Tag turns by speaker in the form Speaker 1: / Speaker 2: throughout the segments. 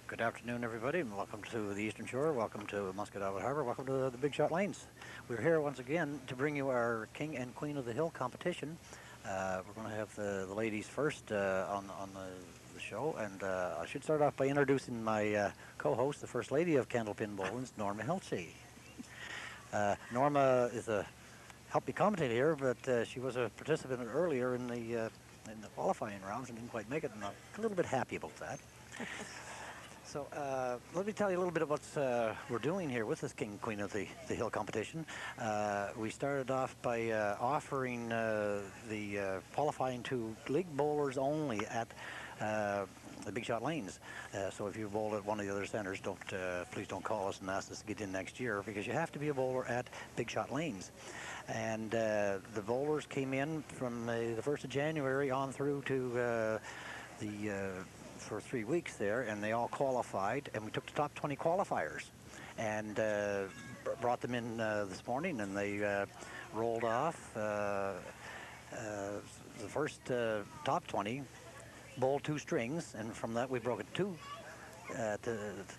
Speaker 1: Good afternoon, everybody, and welcome to the Eastern Shore. Welcome to Muscatawbet Harbor. Welcome to the Big Shot Lanes. We're here once again to bring you our King and Queen of the Hill competition. We're going to have the ladies first on the show, and I should start off by introducing my co-host, the First Lady of Candlepin Bowlings, Norma Heltsey. Norma is a helped me commentate here, but she was a participant earlier in the qualifying rounds and didn't quite make it, and I'm a little bit happy about that. So let me tell you a little bit about what we're doing here with this King and Queen of the Hill competition. We started off by offering the qualifying to league bowlers only at the Big Shot Lanes. So if you bowl at one of the other centers, please don't call us and ask us to get in next year, because you have to be a bowler at Big Shot Lanes. And the bowlers came in from the 1st of January on through to for 3 weeks there, and they all qualified, and we took the top 20 qualifiers and brought them in this morning, and they rolled off. The first top 20 bowled 2 strings, and from that we broke it to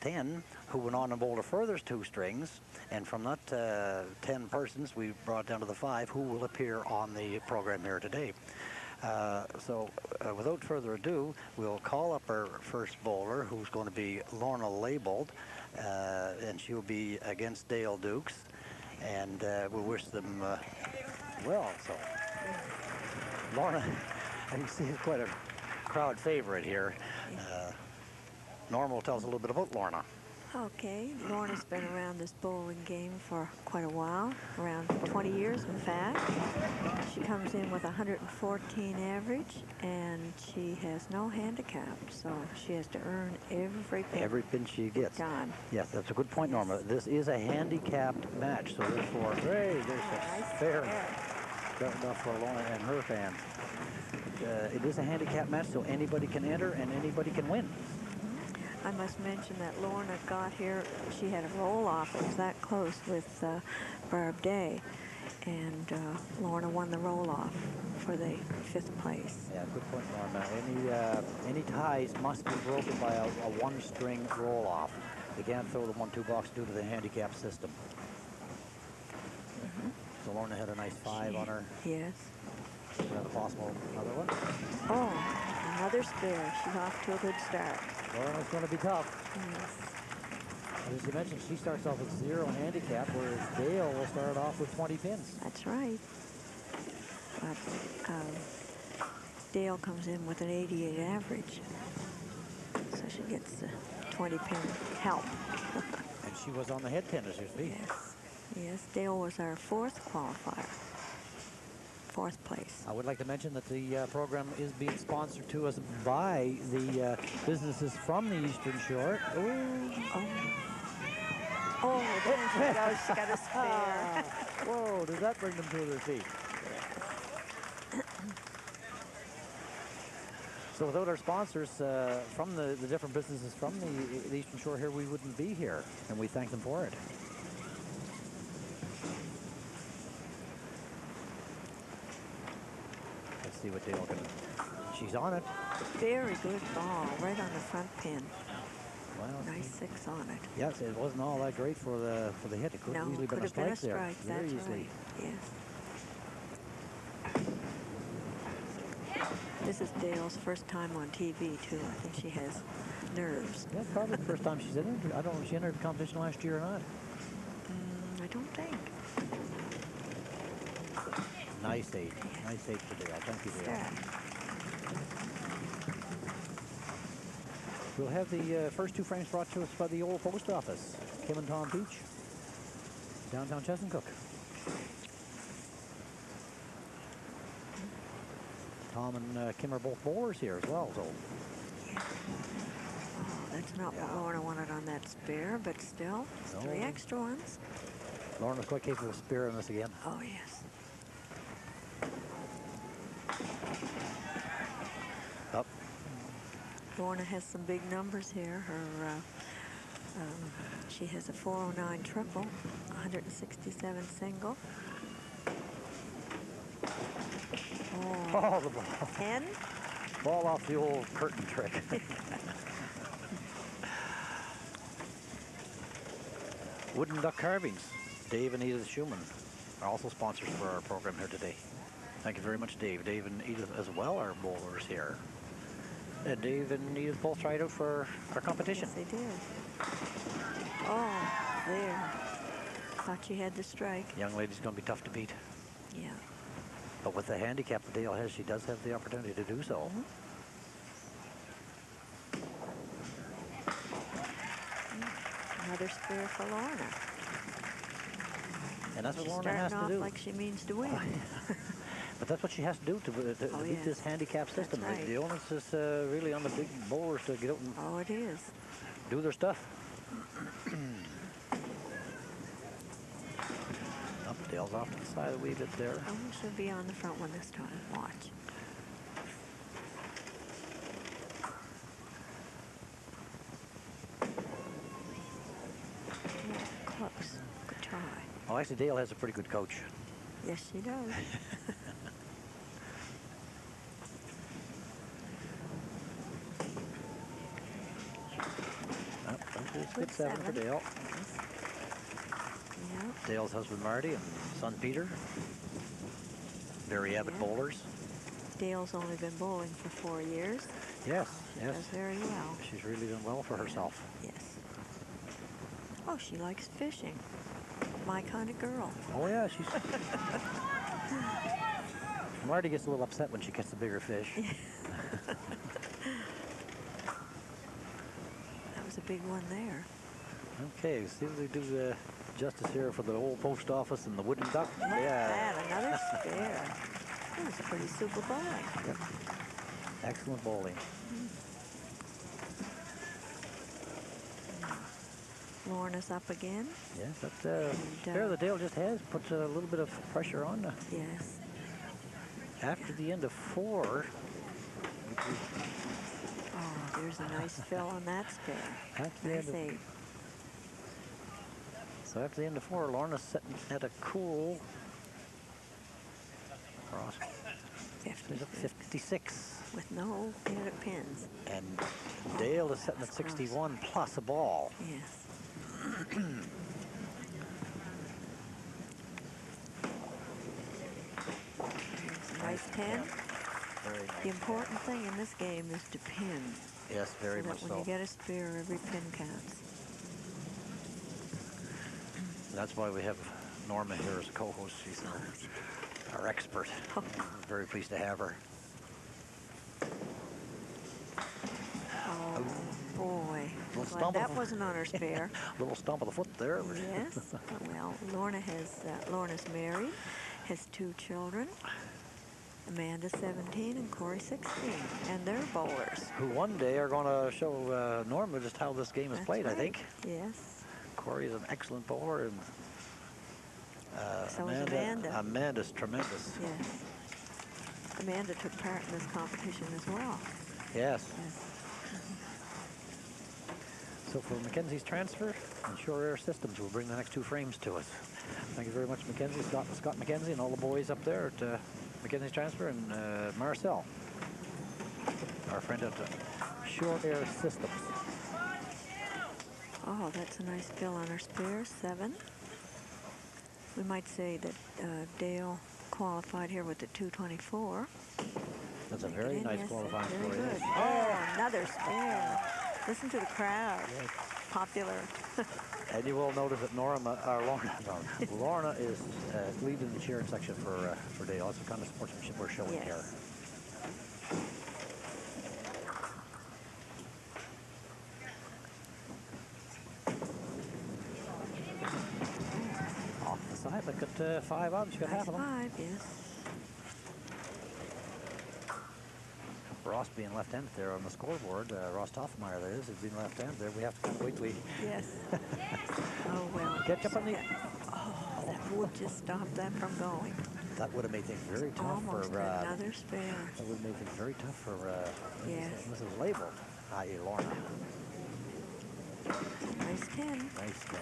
Speaker 1: 10, who went on and bowled a further 2 strings, and from that 10 persons we brought down to the 5 who will appear on the program here today. So without further ado, we'll call up our first bowler, who's going to be Lorna Labelled, and she'll be against Dale Dukes, and we'll wish them well. So Lorna, you see, is quite a crowd favorite here. Norma will tell us a little bit about Lorna.
Speaker 2: Okay, Lorna's been around this bowling game for quite a while, around 20 years in fact. She comes in with 114 average, and she has no handicap, so she has to earn every pin.
Speaker 1: Every pin she gets.
Speaker 2: Done.
Speaker 1: Yes, that's a good point, Norma. This is a handicapped match, so therefore, there's a fair enough for Lorna and her fans. It is a handicapped match, so anybody can enter and anybody can win.
Speaker 2: I must mention that Lorna got here, she had a roll-off. It was that close with Barb Day, and Lorna won the roll-off for the 5th place.
Speaker 1: Yeah, good point, Norma. Any ties must be broken by a 1-string roll-off. They can't throw the 1-2 box due to the handicap system. So Lorna had a nice 5 on her.
Speaker 2: Yes.
Speaker 1: Another possible another one.
Speaker 2: Oh, another spare. She's off to a good start.
Speaker 1: Lorna's going to be tough.
Speaker 2: Yes.
Speaker 1: As you mentioned, she starts off with 0 handicap, whereas Dale will start off with 20 pins.
Speaker 2: That's right. But Dale comes in with an 88 average, so she gets the 20 pin help.
Speaker 1: And she was on the head pin, as you see.
Speaker 2: Yes. Yes, Dale was our 4th qualifier. 4th place.
Speaker 1: I would like to mention that the program is being sponsored to us by the businesses from the Eastern Shore.
Speaker 2: Oh, there she goes. She got a spare.
Speaker 1: Whoa, does that bring them to their feet? So without our sponsors from the different businesses from the Eastern Shore here, we wouldn't be here, and we thank them for it. See what Dale can. She's on it.
Speaker 2: Very good ball, right on the front pin.
Speaker 1: Well,
Speaker 2: nice 6 on it.
Speaker 1: Yes, it wasn't all that great for the hit. It could have easily been a strike there. Very
Speaker 2: That's
Speaker 1: easily.
Speaker 2: Right. Yes. This is Dale's first time on TV too. I think she has nerves.
Speaker 1: Yeah, probably the first time she's entered. I don't know if she entered the competition last year or not.
Speaker 2: I don't think.
Speaker 1: Nice 8. Nice 8 for Dale. Thank you, Dale. We'll have the first 2 frames brought to us by the old post office, Kim and Tom Beach, downtown Chesuncook. Tom and Kim are both bowlers here as well, so.
Speaker 2: Yeah. Oh, that's not what Lorna wanted on that spare, but still, 3 extra ones.
Speaker 1: Lorna's quite capable of sparing this again.
Speaker 2: Oh, yes.
Speaker 1: Up.
Speaker 2: Lorna has some big numbers here. Her, she has a 409 triple, 167 single.
Speaker 1: Oh, the ball.
Speaker 2: 10?
Speaker 1: Ball off the old curtain trick. Wooden Duck Carvings, Dave and Edith Schumann, are also sponsors for our program here today. Thank you very much, Dave. Dave and Edith as well are bowlers here. And Dave and Edith both tried out for our competition.
Speaker 2: Yes, they did. Oh, there. Thought she had the strike.
Speaker 1: Young lady's going to be tough to beat.
Speaker 2: Yeah.
Speaker 1: But with the handicap that Dale has, she does have the opportunity to do so.
Speaker 2: Another spare for Lorna.
Speaker 1: And that's what
Speaker 2: She's
Speaker 1: Lorna has
Speaker 2: starting
Speaker 1: to
Speaker 2: off
Speaker 1: do.
Speaker 2: like she means to win.
Speaker 1: But that's what she has to do to beat
Speaker 2: yes.
Speaker 1: this handicap system.
Speaker 2: That's right.
Speaker 1: The onus is really on the big bowlers to get out and
Speaker 2: Oh, it is.
Speaker 1: do their stuff. Up, Dale's off to the side a wee bit there.
Speaker 2: Oh, she'll be on the front one this time. Watch. Yeah, close. Good try.
Speaker 1: Well, actually, Dale has a pretty good coach.
Speaker 2: Yes, she does.
Speaker 1: Good seven for Dale.
Speaker 2: Yep.
Speaker 1: Dale's husband Marty and son Peter. Very avid
Speaker 2: Yeah.
Speaker 1: bowlers.
Speaker 2: Dale's only been bowling for 4 years.
Speaker 1: Yes,
Speaker 2: She
Speaker 1: yes.
Speaker 2: does very well.
Speaker 1: She's really done well for herself.
Speaker 2: Yes. Oh, she likes fishing. My kind of girl.
Speaker 1: Oh yeah, she's. Marty gets a little upset when she gets the bigger fish.
Speaker 2: That was a big one there.
Speaker 1: Okay, see if we do justice here for the old post office and the wooden duck.
Speaker 2: Look at that, another spare. That was pretty super bowling.
Speaker 1: Yep. Excellent bowling.
Speaker 2: Lorna's up again.
Speaker 1: Yes, that spare that Dale just has puts a little bit of pressure on.
Speaker 2: Yes.
Speaker 1: After the end of 4.
Speaker 2: Oh, there's a nice fill on that spare.
Speaker 1: After the
Speaker 2: Nice
Speaker 1: end of,
Speaker 2: 8.
Speaker 1: so after the end of 4, Lorna's sitting at a cool cross 56.
Speaker 2: With no added pins.
Speaker 1: And Dale is sitting at 61 plus a ball.
Speaker 2: Yes. There's a nice 10.
Speaker 1: Very nice.
Speaker 2: The important thing in this game is to pin.
Speaker 1: Yes, very
Speaker 2: so
Speaker 1: much
Speaker 2: that
Speaker 1: so.
Speaker 2: when you get a spare, every pin counts.
Speaker 1: That's why we have Norma here as a co-host. She's our expert.
Speaker 2: Oh.
Speaker 1: I'm very pleased to have her.
Speaker 2: Oh, boy.
Speaker 1: Little
Speaker 2: Glad
Speaker 1: stumble.
Speaker 2: that wasn't on her spare.
Speaker 1: Little stump of the foot there.
Speaker 2: Yes. Well, Lorna's married, has 2 children. Amanda 17 and Corey 16, and they're bowlers.
Speaker 1: Who one day are going to show Norma just how this game is
Speaker 2: That's
Speaker 1: played,
Speaker 2: right.
Speaker 1: I think.
Speaker 2: Yes.
Speaker 1: Corey is an excellent bowler, and
Speaker 2: So is Amanda.
Speaker 1: Amanda's tremendous.
Speaker 2: Yes. Amanda took part in this competition as well.
Speaker 1: Yes.
Speaker 2: Yes.
Speaker 1: So for Mackenzie's transfer, Shore Air Systems will bring the next 2 frames to us. Thank you very much, Mackenzie, Scott Mackenzie, and all the boys up there at Mackenzie's transfer, and Marcel, our friend at Shore Air Systems.
Speaker 2: Oh, that's a nice fill on her spare, 7. We might say that Dale qualified here with the 224.
Speaker 1: That's a very
Speaker 2: Again,
Speaker 1: nice
Speaker 2: yes,
Speaker 1: qualifying
Speaker 2: very
Speaker 1: score.
Speaker 2: good.
Speaker 1: Yes.
Speaker 2: Oh, another spare. Listen to the crowd.
Speaker 1: Yes.
Speaker 2: Popular.
Speaker 1: And you will notice that Lorna is leading the cheering section for Dale. That's the kind of sportsmanship we're showing
Speaker 2: Yes.
Speaker 1: here. Off the side, look at 5 on. She got
Speaker 2: Nice
Speaker 1: half of them.
Speaker 2: 5, yes.
Speaker 1: Ross being left-handed there on the scoreboard. Ross Toffmeyer, that is, being left-handed there. We have to kind of wait till we
Speaker 2: Yes. Oh, well.
Speaker 1: catch up on the...
Speaker 2: Oh, that would just stop that from going.
Speaker 1: That would have made things very tough
Speaker 2: Almost
Speaker 1: for...
Speaker 2: another spare.
Speaker 1: that would have made things very tough for
Speaker 2: Yes.
Speaker 1: Mrs. Label, i.e. Lorna.
Speaker 2: Nice 10.
Speaker 1: Nice 10.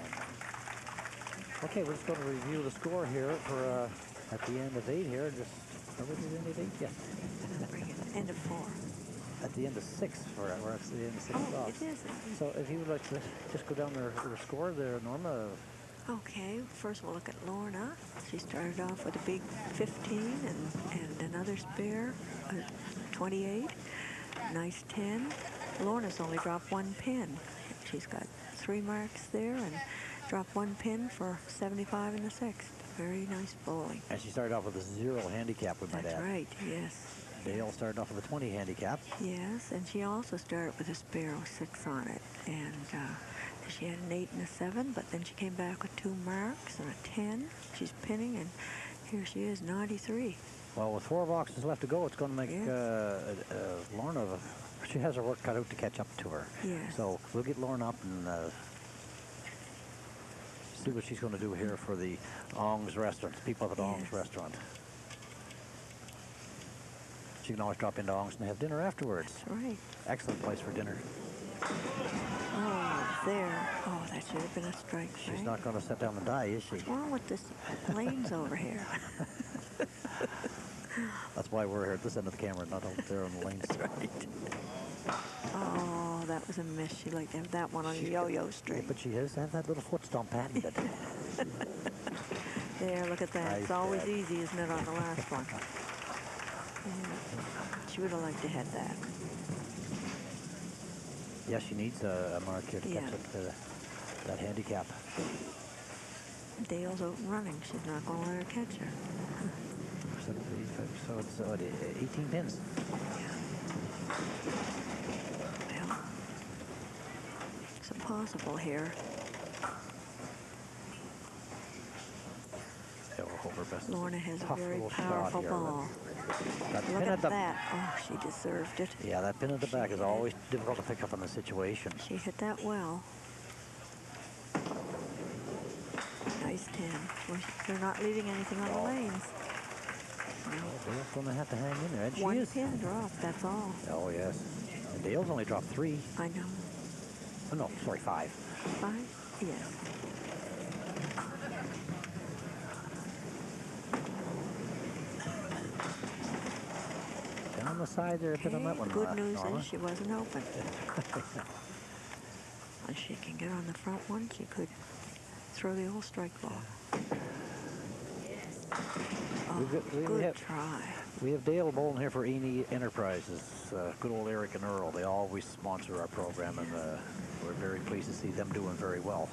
Speaker 1: Okay, we're just going to review the score here for at the end of 8 here. Just, are we at the end of 8? Yes.
Speaker 2: Bring it. End of 4.
Speaker 1: At the end of 6 we're at the end of 6
Speaker 2: Oh,
Speaker 1: off.
Speaker 2: it is.
Speaker 1: So if you would like to just go down their score there, Norma,
Speaker 2: Okay, first we'll look at Lorna. She started off with a big 15 and another spare, 28. Nice 10. Lorna's only dropped 1 pin. She's got 3 marks there and dropped 1 pin for 75 in the 6th. Very nice bowling.
Speaker 1: And she started off with a 0 handicap, we might
Speaker 2: That's
Speaker 1: add.
Speaker 2: right, yes.
Speaker 1: Dale started off with a 20 handicap.
Speaker 2: Yes, and she also started with a spare 6 on it. And she had an 8 and a 7, but then she came back with 2 marks and a 10. She's pinning, and here she is, 93.
Speaker 1: Well, with 4 boxes left to go, it's going to make Lorna, she has her work cut out to catch up to her.
Speaker 2: Yes.
Speaker 1: So we'll get Lorna up and see what she's going to do here for the Ong's restaurant, people up at Ong's restaurant. She can always drop into Ong's and have dinner afterwards.
Speaker 2: That's right.
Speaker 1: Excellent place for dinner.
Speaker 2: Oh, there. Oh, that should have been a strike.
Speaker 1: She's not going to sit down and die, is she?
Speaker 2: What's wrong with this lanes over here?
Speaker 1: That's why we're here at this end of the camera, not out there on the lanes.
Speaker 2: That's right. Oh, that was a miss. She'd like to have that one on a yo-yo string.
Speaker 1: Yeah, but she has to have that little foot stomp patented.
Speaker 2: There, look at that.
Speaker 1: Nice
Speaker 2: It's always
Speaker 1: bad.
Speaker 2: easy, isn't it, on the last one? Yeah. She would have liked to have that.
Speaker 1: Yeah, she needs a mark here to
Speaker 2: Yeah.
Speaker 1: catch up to that handicap.
Speaker 2: Dale's out and running. She's not going to let her catch her.
Speaker 1: So it's 18 pins.
Speaker 2: Well, it's impossible here.
Speaker 1: Yeah, we'll hope her best.
Speaker 2: Lorna has a
Speaker 1: Tough
Speaker 2: very
Speaker 1: little shot
Speaker 2: powerful
Speaker 1: here.
Speaker 2: ball.
Speaker 1: That
Speaker 2: Look
Speaker 1: pin
Speaker 2: at
Speaker 1: the,
Speaker 2: that. Oh, she deserved it.
Speaker 1: Yeah, that pin at the back is always difficult to pick up in the situation.
Speaker 2: She hit that well. Nice 10. Well, they're not leaving anything on the lanes. No.
Speaker 1: Dale's going to have to hang in there, and she
Speaker 2: One
Speaker 1: is.
Speaker 2: pin drop, that's all.
Speaker 1: Oh, yes. And Dale's only dropped 3.
Speaker 2: I know.
Speaker 1: Oh, no, sorry, 5.
Speaker 2: 5? Yes.
Speaker 1: Down the side there, a bit on that one.
Speaker 2: Good news
Speaker 1: Norma.
Speaker 2: is she wasn't open. If she can get on the front one, she could throw the old strike ball. Oh,
Speaker 1: we
Speaker 2: good
Speaker 1: have-
Speaker 2: try.
Speaker 1: We have Dale bowling here for Eni Enterprises. Good old Eric and Earl. They always sponsor our program, and we're very pleased to see them doing very well.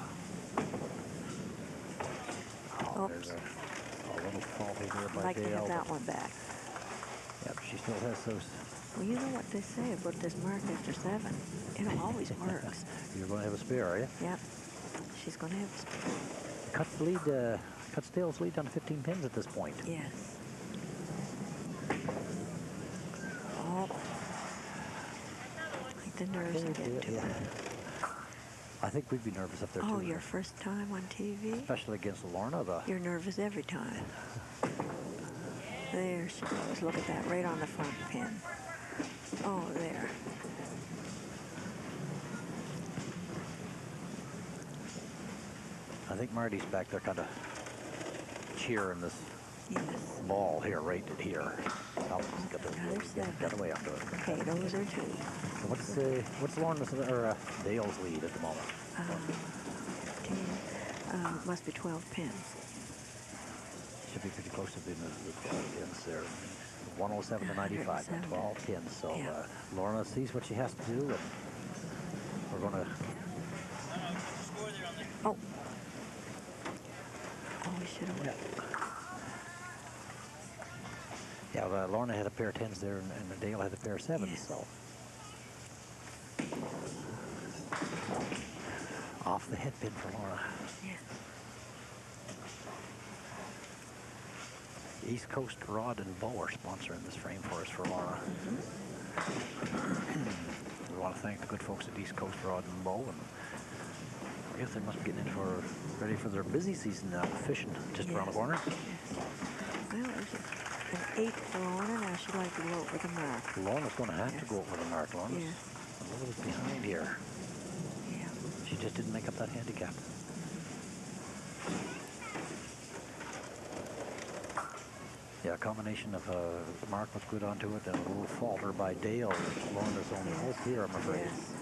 Speaker 1: Oh, there's
Speaker 2: Oops.
Speaker 1: a little faulty there
Speaker 2: I'd
Speaker 1: by
Speaker 2: like to
Speaker 1: Dale.
Speaker 2: have that one back.
Speaker 1: Yep, she still has those.
Speaker 2: Well, you know what they say about this mark after 7. It always works.
Speaker 1: You're going to have a spare, are you?
Speaker 2: Yep. She's going to have a spare.
Speaker 1: Cuts the lead, cuts Dale's lead down to 15 pins at this point.
Speaker 2: Yes. Oh. I think the nerves are getting to her.
Speaker 1: I think we'd be nervous up there
Speaker 2: Oh,
Speaker 1: too.
Speaker 2: your first time on TV?
Speaker 1: Especially against Lorna.
Speaker 2: You're nervous every time. There she goes. Look at that, right on the front pin. Oh, there.
Speaker 1: I think Marty's back there kind of cheering this
Speaker 2: Yes.
Speaker 1: ball here, right here. Oh, got the,
Speaker 2: Another 7.
Speaker 1: got away onto it.
Speaker 2: Okay, those are 2.
Speaker 1: So what's Lorna's or Dale's lead at the moment?
Speaker 2: 10. Must be 12 pins.
Speaker 1: Should be pretty close to being the 12 pins there. 107 to 95,
Speaker 2: 107.
Speaker 1: 12 pins. So
Speaker 2: Yeah.
Speaker 1: Lorna sees what she has to do, and we're going to.
Speaker 2: Oh. Oh, we should have went.
Speaker 1: Yeah, Lorna had a pair of 10s there, and Dale had a pair of 7s.
Speaker 2: Yes.
Speaker 1: So off the head pin for Lorna.
Speaker 2: Yes.
Speaker 1: East Coast Rod and Bow are sponsoring this frame for us for Lorna. We want to thank the good folks at East Coast Rod and Bow, and I guess they must be getting in for ready for their busy season now, fishing just around the corner.
Speaker 2: Yes. Well, there's an 8 for Lorna. Now she'd like to go over the mark.
Speaker 1: Lorna's going to have to
Speaker 2: Yes.
Speaker 1: go over the mark. Lorna's
Speaker 2: Yes.
Speaker 1: a little bit behind here.
Speaker 2: Yeah.
Speaker 1: She just didn't make up that handicap. Yeah, a combination of Mark was good onto it and a little falter by Dale. Lorna's only hope here, I'm afraid.
Speaker 2: Yes.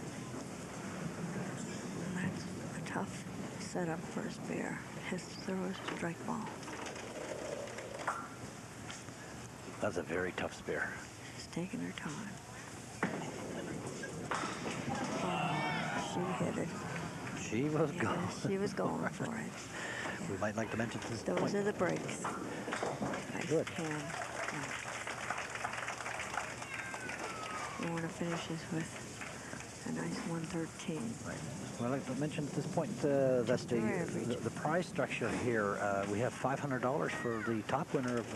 Speaker 2: And that's a tough set up for his bear. His throw is a strike ball.
Speaker 1: That's a very tough spare.
Speaker 2: She's taking her time. Oh, she hit it.
Speaker 1: She was
Speaker 2: Yeah,
Speaker 1: going.
Speaker 2: she was going for it.
Speaker 1: We might like to mention at this
Speaker 2: Those
Speaker 1: point.
Speaker 2: are the breaks. Nice
Speaker 1: Good.
Speaker 2: hand. You want to finish this with a nice 113.
Speaker 1: Right. Well, I'd like to mention at this point that the prize structure here, we have $500 for the top winner of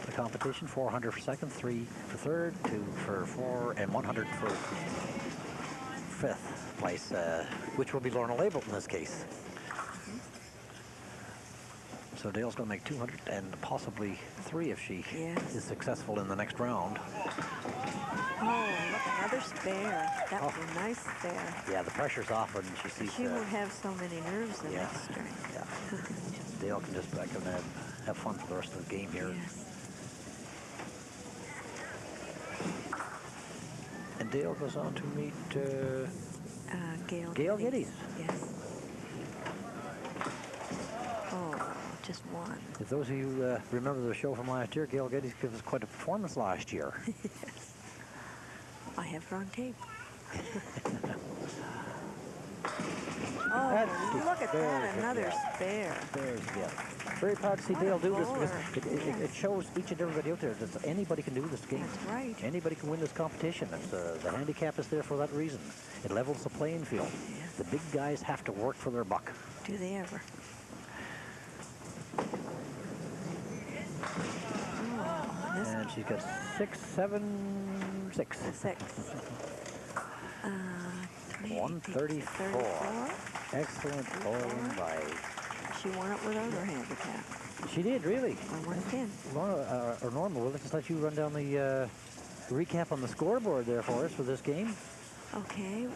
Speaker 1: the competition, 400 for second, 3 for third, 2 for four, and 100 for fifth place, which will be Lorna Label in this case. So Dale's going to make 200 and possibly 3 if she is successful in the next round.
Speaker 2: Oh, look, another spare. That was a nice spare.
Speaker 1: Yeah, the pressure's off when she sees.
Speaker 2: She won't have so many nerves the next string.
Speaker 1: Yeah. Dale can just back and have fun for the rest of the game here.
Speaker 2: Yes.
Speaker 1: And Dale goes on to meet
Speaker 2: Gail
Speaker 1: Geddes.
Speaker 2: Yes. Oh, just one.
Speaker 1: If those of you remember the show from last year, Gail Geddes gave us quite a performance last year.
Speaker 2: Yes. I have her on tape. Oh, look at that, another spare.
Speaker 1: There's Gail. Very proud to see Dale do this because it shows each and everybody out there that anybody can do this game.
Speaker 2: That's right.
Speaker 1: Anybody can win this competition. It's, the handicap is there for that reason. It levels the playing field.
Speaker 2: Yes.
Speaker 1: The big guys have to work for their buck.
Speaker 2: Do they ever?
Speaker 1: And she's got 6, 7, 6.
Speaker 2: 6.
Speaker 1: 134. Excellent bowling by.
Speaker 2: She won it without her handicap.
Speaker 1: She did, really.
Speaker 2: By 1 pin.
Speaker 1: Laura, or Norma, we'll just let you run down the recap on the scoreboard there for us for this game.
Speaker 2: Okay,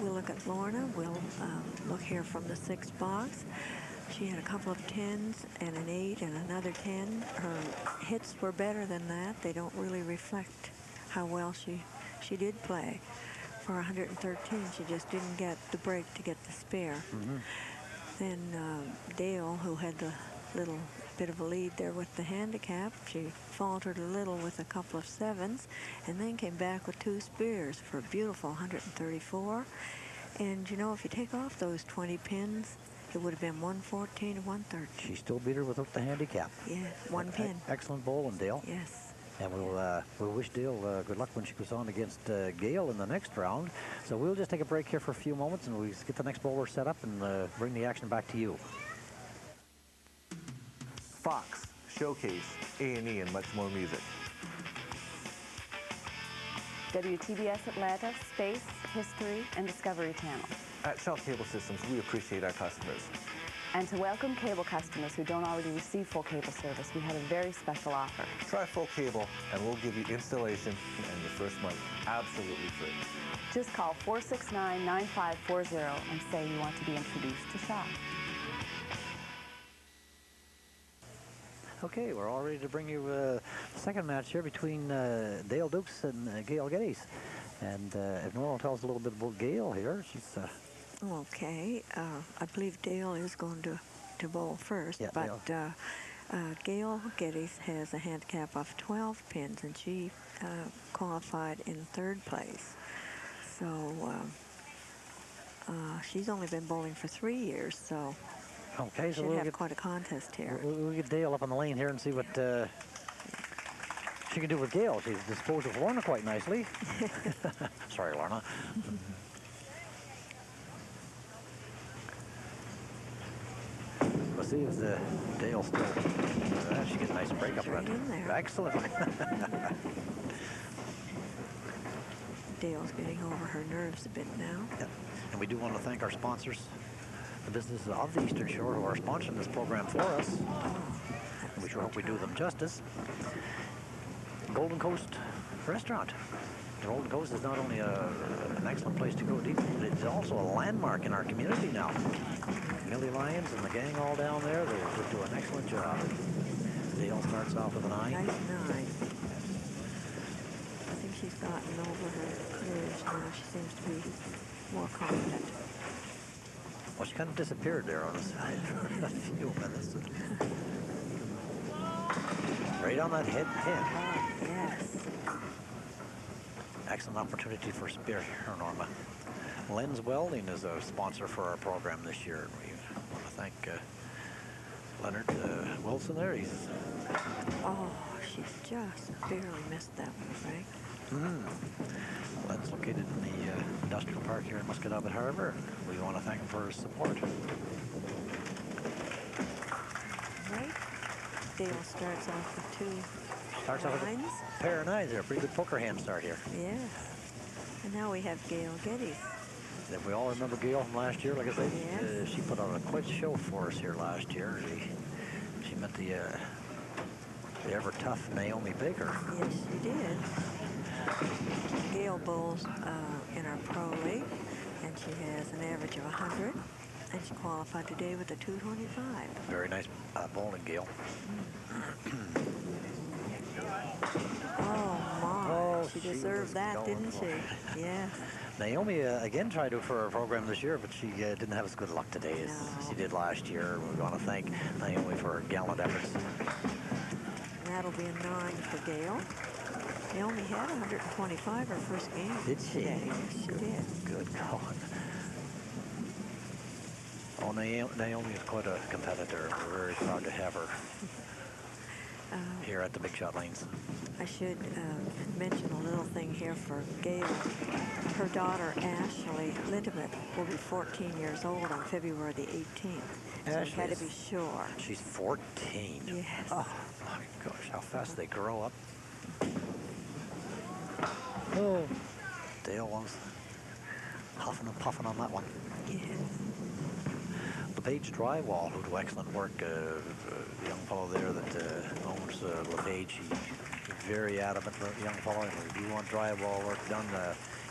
Speaker 2: we'll look at Lorna. We'll look here from the 6th box. She had a couple of 10s and an 8 and another 10. Her hits were better than that. They don't really reflect how well she did play. For 113, she just didn't get the break to get the spare. Then Dale, who had the little bit of a lead there with the handicap, she faltered a little with a couple of 7s and then came back with 2 spares for a beautiful 134. And you know, if you take off those 20 pins, it would have been 114 to 113.
Speaker 1: She still beat her without the handicap.
Speaker 2: Yeah, 1 pin.
Speaker 1: Excellent bowling, Dale.
Speaker 2: Yes.
Speaker 1: And we'll wish Dale good luck when she goes on against Gail in the next round. So we'll just take a break here for a few moments and we'll get the next bowler set up and bring the action back to you.
Speaker 3: Fox, Showcase, A&E, and much more music.
Speaker 4: WTBS Atlanta, Space, History, and Discovery Channel.
Speaker 3: At Shaw Cable Systems, we appreciate our customers.
Speaker 4: And to welcome cable customers who don't already receive full cable service, we have a very special offer.
Speaker 3: Try full cable, and we'll give you installation and your first month absolutely free.
Speaker 4: Just call 469-9540 and say you want to be introduced to Shaw.
Speaker 1: Okay, we're all ready to bring you the second match here between Dale Dukes and Gail Geddes. And if Nora will tell us a little bit about Gail here, she's...
Speaker 2: Okay, I believe Dale is going to bowl first,
Speaker 1: Yeah,
Speaker 2: but Gail Geddes has a handicap of 12 pins, and she qualified in 3rd place. So she's only been bowling for 3 years, so
Speaker 1: okay, so
Speaker 2: should
Speaker 1: we'll
Speaker 2: have
Speaker 1: get,
Speaker 2: quite a contest here.
Speaker 1: we'll get Dale up on the lane here and see what she can do with Gail. She's disposed of Lorna quite nicely. Sorry, Lorna. We'll see if the Dale still. She gets a nice break up
Speaker 2: Right
Speaker 1: front.
Speaker 2: in there.
Speaker 1: Excellent.
Speaker 2: Dale's getting over her nerves a bit now.
Speaker 1: Yep. And we do want to thank our sponsors, the businesses of the Eastern Shore, who are sponsoring this program for us. We sure hope we do them justice. Golden Coast Restaurant. Golden Coast is not only an excellent place to go to eat, but it's also a landmark in our community now. Millie Lyons and the gang all down there, they do an excellent job. Dale starts off with a 9.
Speaker 2: Nice 9. I think she's gotten over her nerves now. She seems to be more confident.
Speaker 1: Well, she kind of disappeared there on the side for a few minutes. Right on that head pin.
Speaker 2: Oh, yes.
Speaker 1: Excellent opportunity for spear here, Norma. Lens Welding is a sponsor for our program this year. And we want to thank Leonard Wilson there. He's
Speaker 2: Oh, she just barely missed that one, Frank.
Speaker 1: Lens located in the industrial park here in Musquodoboit Harbor. We want to thank him for his support.
Speaker 2: Right. Dale starts off with two
Speaker 1: Starts off with
Speaker 2: nines.
Speaker 1: a pair of nines there. Pretty good poker hand start here.
Speaker 2: Yes. And now we have Gail Geddes.
Speaker 1: If we all remember Gail from last year, like I said,
Speaker 2: Yes.
Speaker 1: she put on quite a show for us here last year. She met the ever tough Naomi Baker.
Speaker 2: Yes, she did. Gail bowls in our pro league, and she has an average of 100, and she qualified today with a 225.
Speaker 1: Very nice bowling, Gail.
Speaker 2: Oh, my.
Speaker 1: Oh,
Speaker 2: she
Speaker 1: she
Speaker 2: deserved
Speaker 1: was
Speaker 2: that,
Speaker 1: going
Speaker 2: didn't
Speaker 1: for
Speaker 2: she?
Speaker 1: it.
Speaker 2: Yes.
Speaker 1: Naomi again tried to for our program this year, but she didn't have as good luck today as
Speaker 2: No.
Speaker 1: she did last year. We want to thank Naomi for her gallant efforts.
Speaker 2: And that'll be a 9 for Gail. Naomi had 125 her first game
Speaker 1: Did she?
Speaker 2: today. Yes, she did.
Speaker 1: Good God. Oh, Naomi is quite a competitor. We're very proud to have her here at the Big Shot Lanes.
Speaker 2: I should mention a little thing here for Gail. Her daughter, Ashley Lindemann, will be 14 years old on February the 18th. So we had
Speaker 1: Ashley
Speaker 2: to
Speaker 1: is-
Speaker 2: be sure.
Speaker 1: She's 14.
Speaker 2: Yes.
Speaker 1: Oh, my gosh, how fast they grow up. Oh, Dale was huffing and puffing on that one.
Speaker 2: Yes.
Speaker 1: LePage Drywall, who do excellent work. The young fellow there that owns LePage, he's very adamant, young fellow. And if you want drywall work done,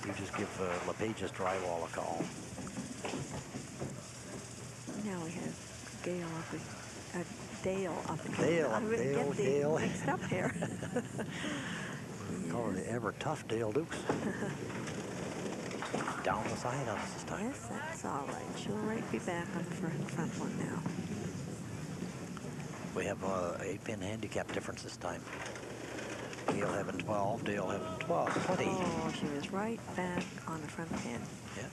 Speaker 1: you just give LePage's Drywall a call.
Speaker 2: Now we have Gail up Dale up again.
Speaker 1: Dale,
Speaker 2: I'm gonna
Speaker 1: Dale,
Speaker 2: get the
Speaker 1: Dale.
Speaker 2: mixed up here.
Speaker 1: Oh, the ever tough Dale Dukes. Down the side on us this time.
Speaker 2: Yes, that's all right. She'll be back on the front one now.
Speaker 1: We have a 8-pin handicap difference this time. Gail having 12, Dale having 20.
Speaker 2: Oh, she was right back on the front pin.
Speaker 1: Yeah.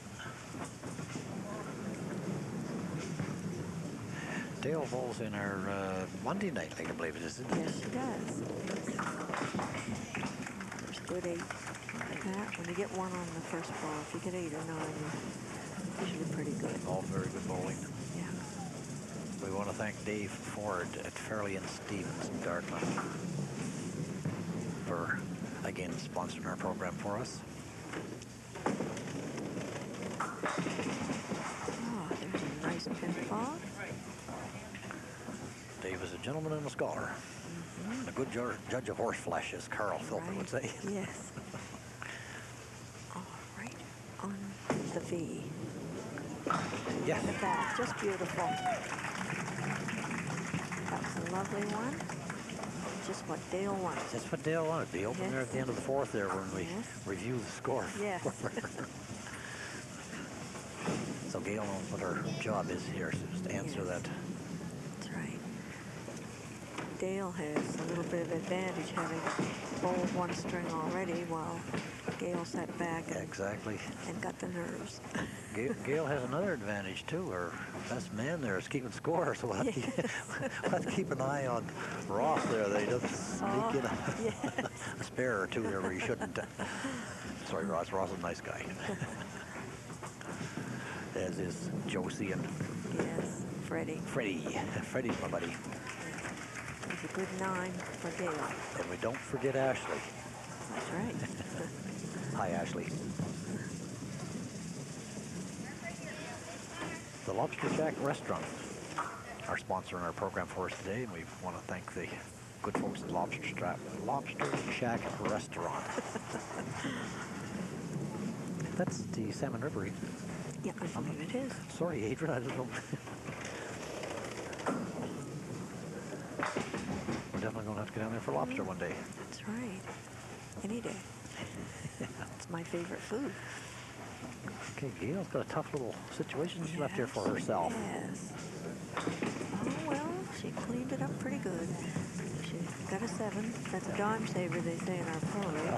Speaker 1: Dale bowls in our Monday night league, I believe it is, isn't it?
Speaker 2: Yes, she does. There's good 8 like that. When you get 1 on the first ball, if you get 8 or 9, you're usually pretty good.
Speaker 1: All very good bowling.
Speaker 2: Yeah.
Speaker 1: We want to thank Dave Ford at Fairley and Stevens in Dartmouth for, again, sponsoring our program for us.
Speaker 2: Oh, there's a nice pinfall.
Speaker 1: Dave is a gentleman and a scholar. And a good judge of horse flesh, as Carl Filter would say.
Speaker 2: Yes. All right. On the V.
Speaker 1: Yes.
Speaker 2: Look at that. Just beautiful. That was a lovely one. Just what Dale wanted.
Speaker 1: That's what Dale wanted. The open there at the end of the 4th there when we
Speaker 2: Yes.
Speaker 1: review the score.
Speaker 2: Yes.
Speaker 1: So Gail knows what her job is here, so just to answer
Speaker 2: Yes.
Speaker 1: that.
Speaker 2: That's right. Dale has a little bit of advantage having bowled 1 string already while Gail sat back
Speaker 1: Exactly.
Speaker 2: and got the nerves.
Speaker 1: Gail has another advantage too. Her best man there is keeping score, so we'll have,
Speaker 2: Yes.
Speaker 1: we'll have to keep an eye on Ross there. They just sneak in a spare or 2 there where you shouldn't. Sorry, Ross. Ross is a nice guy. As is Josie and
Speaker 2: Yes, Freddie.
Speaker 1: Freddie. Freddie's my buddy.
Speaker 2: It's a good 9 for Gail.
Speaker 1: And we don't forget Ashley.
Speaker 2: That's right.
Speaker 1: Hi, Ashley. The Lobster Shack Restaurant, our sponsor in our program for us today, and we want to thank the good folks at Lobster Shack Restaurant. That's the Salmon River.
Speaker 2: Yeah, I believe it is.
Speaker 1: Sorry, Adrian, I don't know. We're definitely going to have to get down there for lobster one day.
Speaker 2: That's right. Any day. It's my favorite food.
Speaker 1: Okay, Gail's got a tough little situation she left here for herself.
Speaker 2: Yes. Oh, well, she cleaned it up pretty good. She got a 7. That's a dime saver, they say in our pro league.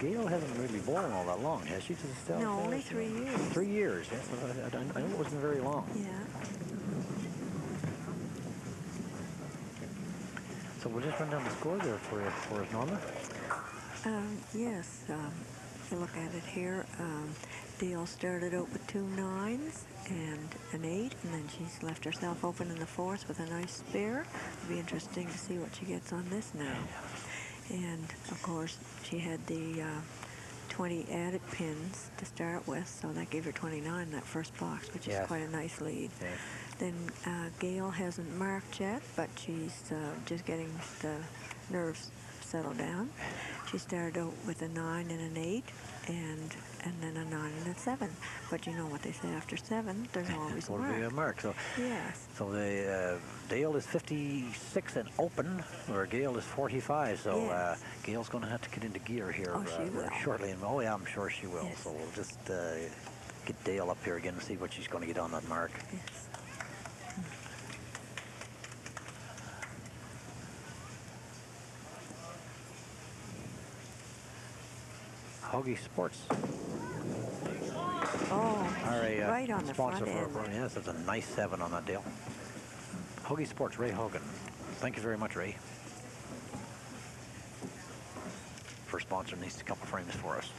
Speaker 1: Gail hasn't really bowled all that long, has she?
Speaker 2: No, only 3 years.
Speaker 1: 3 years, yes. I know it wasn't very long.
Speaker 2: Yeah.
Speaker 1: So we'll just run down the score there for us, Norma.
Speaker 2: Yes. If you look at it here, Dale started out with 2 9s and an 8, and then she's left herself open in the 4th with a nice spare. It'll be interesting to see what she gets on this now. And, of course, she had the 20 added pins to start with, so that gave her 29 in that first box, which is quite a nice lead.
Speaker 1: Yes.
Speaker 2: Then Gail hasn't marked yet, but she's just getting the nerves settled down. She started out with a 9 and an 8, and then a 9 and a 7. But you know what they say, after 7, there's always a
Speaker 1: Will
Speaker 2: mark.
Speaker 1: be a mark. So,
Speaker 2: Yes.
Speaker 1: so the Dale is 56 and open, where Gail is 45. So
Speaker 2: Yes.
Speaker 1: Gail's going to have to get into gear here
Speaker 2: Oh, she will.
Speaker 1: shortly. And oh yeah, I'm sure she will.
Speaker 2: Yes.
Speaker 1: So we'll just get Dale up here again and see what she's going to get on that mark.
Speaker 2: Yes.
Speaker 1: Hoggy Sports.
Speaker 2: Oh,
Speaker 1: Our
Speaker 2: right on the
Speaker 1: sponsor
Speaker 2: front
Speaker 1: for
Speaker 2: end.
Speaker 1: yes, that's a nice 7 on that Dale. Hoggy Sports, Ray Hogan. Thank you very much, Ray, for sponsoring these couple frames for us.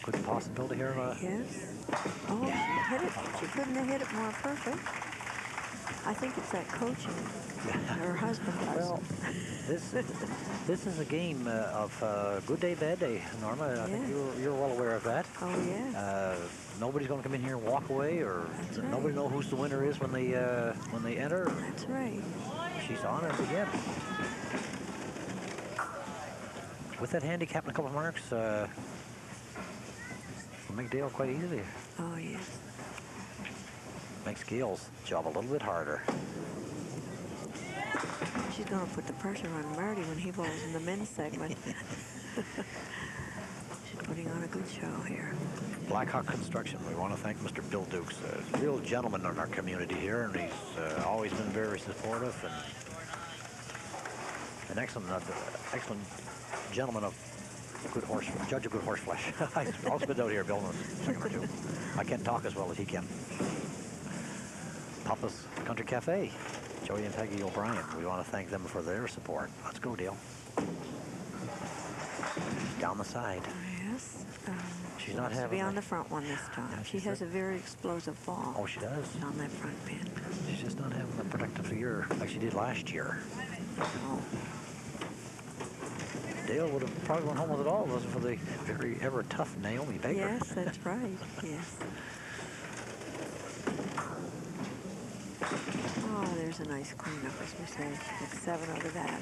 Speaker 1: Good possibility here.
Speaker 2: Yes. Oh, she hit it. She couldn't have hit it more perfect. I think it's that coaching her husband does.
Speaker 1: Well, this is a game of good day, bad day, Norma. I think you're well aware of that.
Speaker 2: Oh, yes.
Speaker 1: Nobody's going to come in here and walk away, or
Speaker 2: That's right.
Speaker 1: nobody know who's the winner is when they enter.
Speaker 2: That's right.
Speaker 1: She's on it again. With that handicap and a couple of marks, will make Dale quite easily.
Speaker 2: Oh, yes.
Speaker 1: Makes Gail's job a little bit harder.
Speaker 2: She's going to put the pressure on Marty when he bowls in the men's segment. She's putting on a good show here.
Speaker 1: Blackhawk Construction, we want to thank Mr. Bill Dukes, a real gentleman in our community here, and he's always been very supportive and an excellent gentleman of good horse, judge of good horse flesh. I'll spit out here, Bill, in a second or two. I can't talk as well as he can. Papa's Country Cafe, Joey and Peggy O'Brien. We want to thank them for their support. Let's go, Dale. Down the side.
Speaker 2: Yes.
Speaker 1: She's not
Speaker 2: Has to
Speaker 1: having
Speaker 2: be on
Speaker 1: a-
Speaker 2: the front one this time.
Speaker 1: Yeah,
Speaker 2: she
Speaker 1: she's
Speaker 2: has a very explosive ball.
Speaker 1: Oh, she does.
Speaker 2: On that front pin.
Speaker 1: She's just not having a productive year like she did last year.
Speaker 2: Oh,
Speaker 1: Dale would have probably went home with it all if it wasn't for the very ever tough Naomi Baker.
Speaker 2: yes, that's right. Yes. Oh, there's a nice cleanup, as we say. She gets 7 out of that.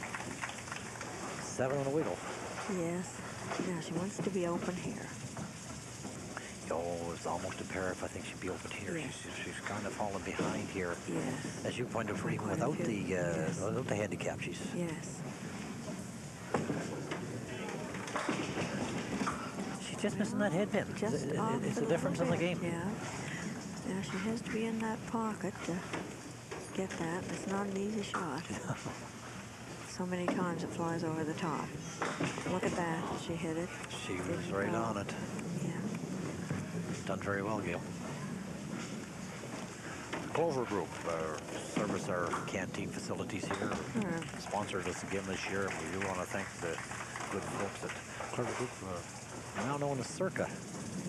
Speaker 1: 7 on a wiggle.
Speaker 2: Yes. Now she wants to be open here.
Speaker 1: Oh, it's almost a pair if I think she'd be open here.
Speaker 2: Yes.
Speaker 1: She's kind of fallen behind here.
Speaker 2: Yes.
Speaker 1: As you pointed out, even
Speaker 2: Quite a
Speaker 1: without
Speaker 2: few.
Speaker 1: the
Speaker 2: Yes.
Speaker 1: without the handicap, she's
Speaker 2: Yes.
Speaker 1: just missing that head pin.
Speaker 2: Just off
Speaker 1: It's
Speaker 2: a
Speaker 1: the difference in
Speaker 2: little
Speaker 1: the
Speaker 2: bit,
Speaker 1: game.
Speaker 2: Yeah. Now she has to be in that pocket to get that. It's not an easy shot. So many times it flies over the top. Look at that. She hit it.
Speaker 1: She was
Speaker 2: Didn't
Speaker 1: right
Speaker 2: go.
Speaker 1: on it.
Speaker 2: Yeah.
Speaker 1: Done very well, Gail. Clover Group service our canteen facilities here.
Speaker 2: Sure.
Speaker 1: Sponsored us again this year. We do want to thank the good folks at Clover Group, now known as Circa,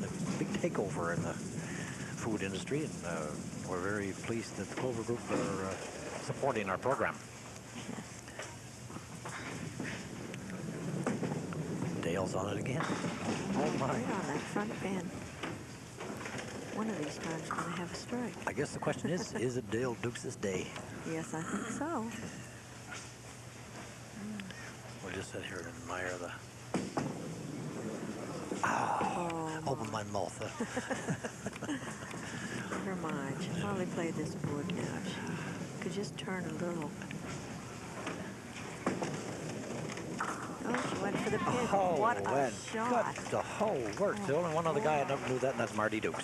Speaker 1: the big takeover in the food industry, and we're very pleased that the Clover Group are supporting our program. Dale's on it again. Oh my.
Speaker 2: Right on that front pin. One of these times going to have a strike.
Speaker 1: I guess the question is it Dale Dukes' day?
Speaker 2: Yes, I think so.
Speaker 1: We'll just sit here and admire the...
Speaker 2: Oh,
Speaker 1: Open my mouth.
Speaker 2: never mind. She'll probably play this wood now. She could just turn a little. Oh, she went for over the pin.
Speaker 1: Oh,
Speaker 2: What a
Speaker 1: and
Speaker 2: shot.
Speaker 1: good. The whole works. The only one other guy I never knew that, and that's Marty Dukes.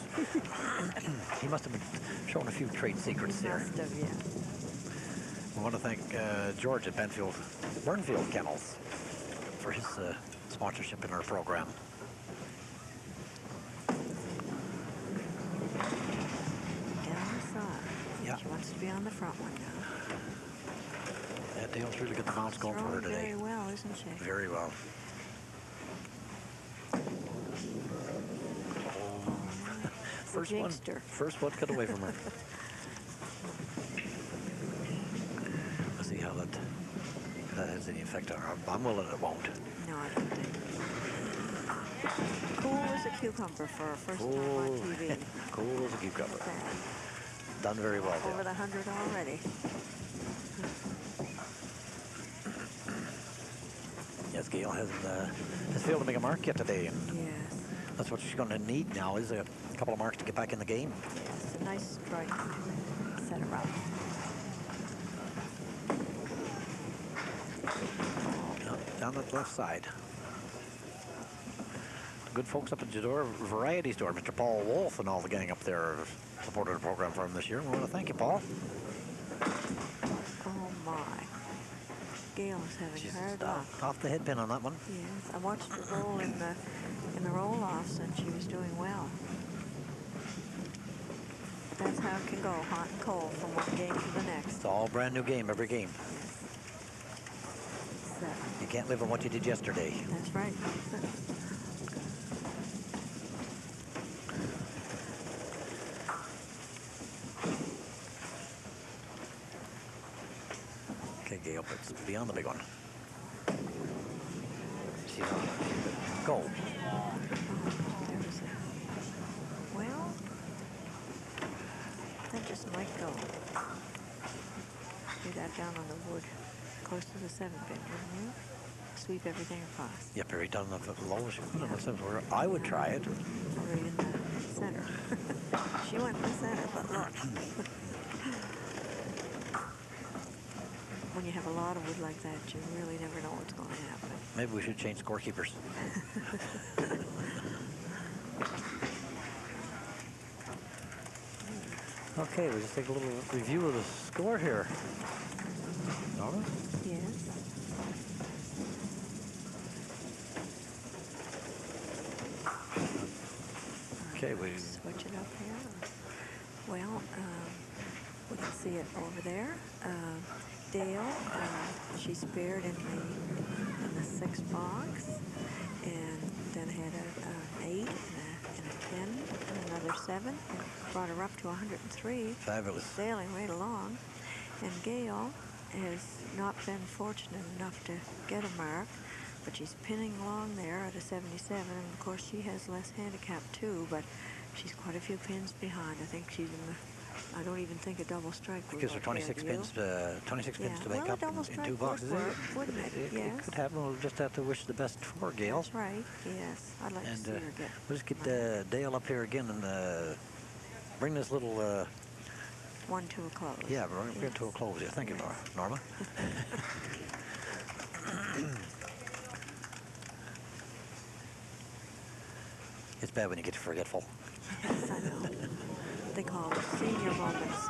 Speaker 1: He must have been showing a few trade secrets there.
Speaker 2: Must have, yeah.
Speaker 1: I want to thank George at Burnfield Kennels for his sponsorship in our program.
Speaker 2: Down the side.
Speaker 1: Yeah.
Speaker 2: She wants to be on the front one now.
Speaker 1: Yeah, Dale's really got the bounce going for her
Speaker 2: Throwing
Speaker 1: today.
Speaker 2: very well, isn't she?
Speaker 1: Very well.
Speaker 2: Jinxed her.
Speaker 1: First one cut away from her. Let's see how that has any effect on her. I'm willing it won't.
Speaker 2: No, I don't think. Cool as a cucumber for a first time on TV.
Speaker 1: Cool as a cucumber.
Speaker 2: Bad.
Speaker 1: Done very well,
Speaker 2: Over
Speaker 1: Dale.
Speaker 2: the 100 already.
Speaker 1: Yes, Gail has failed to make a mark yet today, and
Speaker 2: Yes.
Speaker 1: that's what she's going to need now is a couple of marks to get back in the game.
Speaker 2: It's a nice strike. Set her up.
Speaker 1: Down the left side. The good folks up at Jador Variety Store, Mr. Paul Wolf and all the gang up there have supported the program for him this year. We want to thank you, Paul.
Speaker 2: Oh my. Gail is having
Speaker 1: She's
Speaker 2: hard luck.
Speaker 1: off the head pin on that one.
Speaker 2: Yes, I watched her roll in the roll-offs, and she was doing well. That's how it can go, hot and cold, from one game to the next.
Speaker 1: It's all brand new game, every game.
Speaker 2: So,
Speaker 1: You can't live on what you did yesterday.
Speaker 2: that's right.
Speaker 1: Okay, Gail, it's beyond the big one. She's on. Go.
Speaker 2: There was a, well, that just might go. Do that down on the wood, close to the 7 pin, wouldn't you? Sweep everything across.
Speaker 1: Yep, very done the lowest. I would try it.
Speaker 2: Or in the center. She went in the center, but look. When you have a lot of wood like that, you really never know what's going to happen.
Speaker 1: Maybe we should change scorekeepers. Okay, we'll just take a little review of the score here. Nora?
Speaker 2: Yes.
Speaker 1: Okay, we
Speaker 2: Switch it up here. Well, we can see it over there. Dale, she spared in the 6 box, and then had an 8 and a 10 and another 7. It brought her up to 103.
Speaker 1: Fabulous.
Speaker 2: Sailing right along. And Gail has not been fortunate enough to get a mark, but she's pinning along there at a 77. And of course, she has less handicap too, but she's quite a few pins behind. I think she's in the, I don't even think a double strike would
Speaker 1: gives her
Speaker 2: work
Speaker 1: 26
Speaker 2: there, do
Speaker 1: pins,
Speaker 2: you?
Speaker 1: 26 pins to
Speaker 2: Well,
Speaker 1: make
Speaker 2: a
Speaker 1: up
Speaker 2: double
Speaker 1: in
Speaker 2: strike
Speaker 1: 2
Speaker 2: would
Speaker 1: boxes.
Speaker 2: work, wouldn't it?
Speaker 1: It
Speaker 2: Yes.
Speaker 1: could happen. We'll just have to wish the best for Gail.
Speaker 2: That's right. Yes, I'd like to
Speaker 1: And
Speaker 2: see her get.
Speaker 1: we'll just get Dale up here again and bring this little.
Speaker 2: One to a close.
Speaker 1: Yeah, we're going to get to a
Speaker 2: Yes.
Speaker 1: close here. Thank you, Norma. It's bad when you get forgetful.
Speaker 2: Yes, I know. They call it senior moments.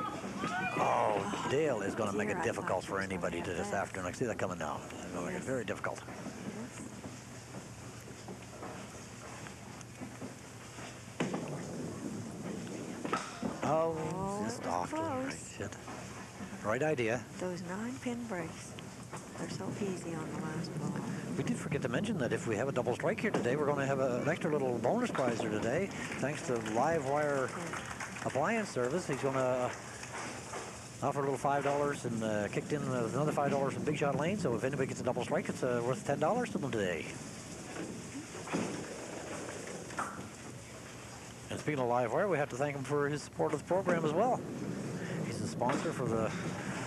Speaker 1: Oh, Dale is going to make
Speaker 2: dear,
Speaker 1: it
Speaker 2: I
Speaker 1: difficult
Speaker 2: thought she
Speaker 1: for
Speaker 2: was gonna
Speaker 1: anybody to
Speaker 2: have
Speaker 1: this
Speaker 2: that.
Speaker 1: afternoon. I see that coming now. It's going to make it very difficult.
Speaker 2: Yes.
Speaker 1: Oh,
Speaker 2: Oh,
Speaker 1: just
Speaker 2: it was
Speaker 1: off to the right
Speaker 2: close.
Speaker 1: shit. Right idea.
Speaker 2: Those 9-pin breaks, they're so easy on the last ball.
Speaker 1: We did forget to mention that if we have a double strike here today, we're going to have an extra little bonus prize here today. Thanks to Live Wire Appliance Service. He's going to offer a little $5 and kicked in with another $5 from Big Shot Lane. So if anybody gets a double strike, it's worth $10 to them today. And speaking of Live Wire, we have to thank him for his support of the program as well. He's a sponsor for the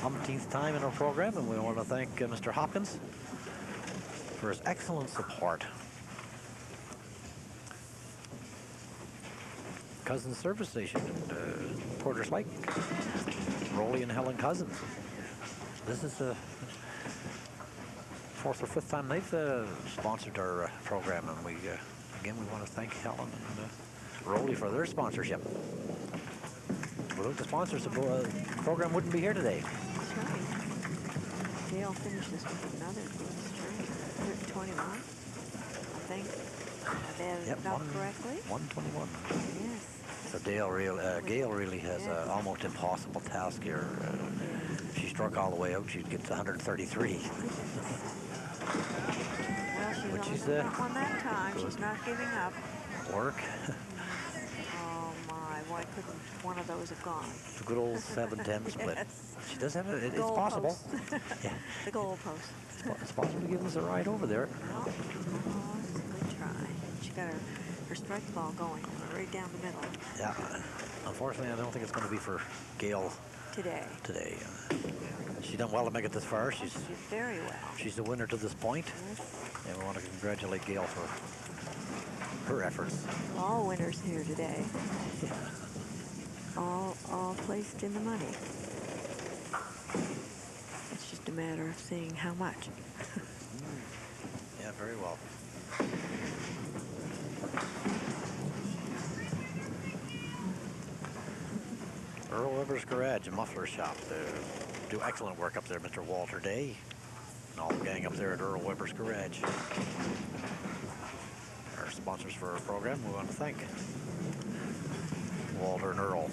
Speaker 1: umpteenth time in our program, and we want to thank Mr. Hopkins for his excellent support. Cousins Service Station in Porter's Lake. Rolly and Helen Cousins. This is fourth or fifth time they've sponsored our program, and we again we want to thank Helen and Rolly for their sponsorship. Without the sponsors, the program wouldn't be here today.
Speaker 2: That's right. Dale finishes with another good string, 121, I think. If I added it up correctly.
Speaker 1: 121.
Speaker 2: Yes.
Speaker 1: So Gail really has an almost impossible task here. If she struck all the way out, she'd get to 133.
Speaker 2: Well,
Speaker 1: Which
Speaker 2: she's
Speaker 1: is,
Speaker 2: only got one that time. She's not giving up.
Speaker 1: Work.
Speaker 2: Oh my, why couldn't one of those have gone?
Speaker 1: The good old 7-10 split.
Speaker 2: Yes.
Speaker 1: She does have it. It's
Speaker 2: Goal
Speaker 1: possible.
Speaker 2: post.
Speaker 1: Yeah.
Speaker 2: The goal post.
Speaker 1: It's possible to give us a ride over there.
Speaker 2: Oh, it's a good try. She got her strike ball going right down the middle
Speaker 1: Yeah. Unfortunately, I don't think it's going to be for Gail
Speaker 2: today.
Speaker 1: today. She's done well to make it this far. She's
Speaker 2: She did very well.
Speaker 1: She's the winner to this point,
Speaker 2: Yes.
Speaker 1: and we want to congratulate Gail for her efforts.
Speaker 2: All winners here today. All placed in the money. It's just a matter of seeing how much.
Speaker 1: Yeah, very well. Earl Rivers Garage and Muffler Shop. They do excellent work up there, Mr. Walter Day and all the gang up there at Earl Weber's Garage. Our sponsors for our program, we want to thank Walter and Earl.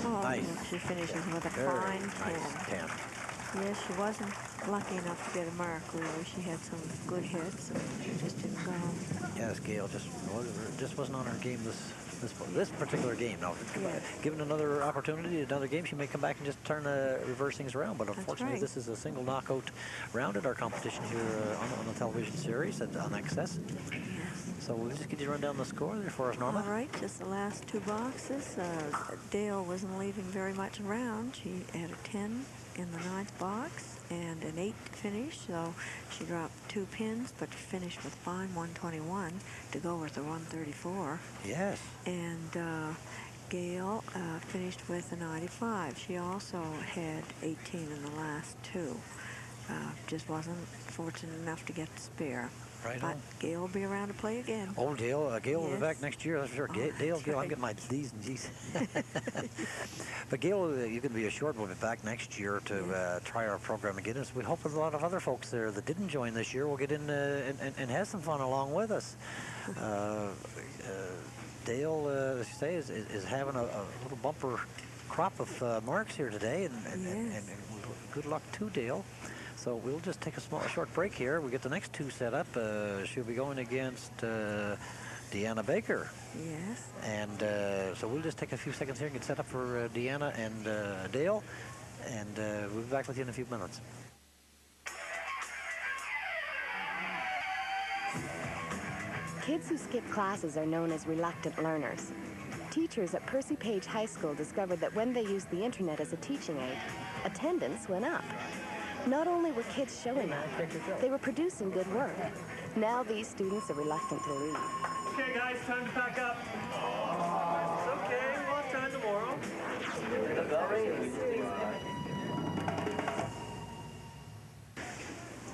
Speaker 2: Oh,
Speaker 1: Nice.
Speaker 2: She finishes with a
Speaker 1: Very
Speaker 2: fine 10.
Speaker 1: nice 10.
Speaker 2: Yes, she wasn't lucky enough to get a mark, really. She had some good hits, and she just didn't go.
Speaker 1: Yes, Gail just wasn't on her game this particular game. Now,
Speaker 2: Yes.
Speaker 1: given another opportunity, another game, she may come back and just turn reverse things around. But unfortunately,
Speaker 2: right.
Speaker 1: this is a single knockout round at our competition here on the television series on XS.
Speaker 2: Yes.
Speaker 1: So we'll just get you run down the score there for us, Norma.
Speaker 2: All right, just the last two boxes. Dale wasn't leaving very much around. She had a 10 in the 9th box and an 8 finish, so she dropped 2 pins, but finished with fine 121 to go with the 134.
Speaker 1: Yes.
Speaker 2: And Gail finished with a 95. She also had 18 in the last two. Just wasn't fortunate enough to get the spare.
Speaker 1: Right
Speaker 2: But
Speaker 1: on.
Speaker 2: Gail will be around to play again.
Speaker 1: Oh, Dale will be
Speaker 2: Yes.
Speaker 1: back next year, that's for sure.
Speaker 2: Oh,
Speaker 1: Dale,
Speaker 2: that's
Speaker 1: I'm
Speaker 2: right.
Speaker 1: getting my D's and G's. But Gail, you can be assured we'll be back next year to try our program again. As we hope a lot of other folks there that didn't join this year will get in and have some fun along with us. Dale, as you say, is having a little bumper crop of marks here today, and good luck to Dale. So we'll just take a short break here. We get the next two set up. She'll be going against Deanna Baker.
Speaker 2: Yes.
Speaker 1: And so we'll just take a few seconds here and get set up for Deanna and Dale. And we'll be back with you in a few minutes.
Speaker 5: Kids who skip classes are known as reluctant learners. Teachers at Percy Page High School discovered that when they used the internet as a teaching aid, attendance went up. Not only were kids showing up, they were producing good work. Now these students are reluctant to leave.
Speaker 6: Okay, guys, time to pack up. It's okay, we'll have time tomorrow.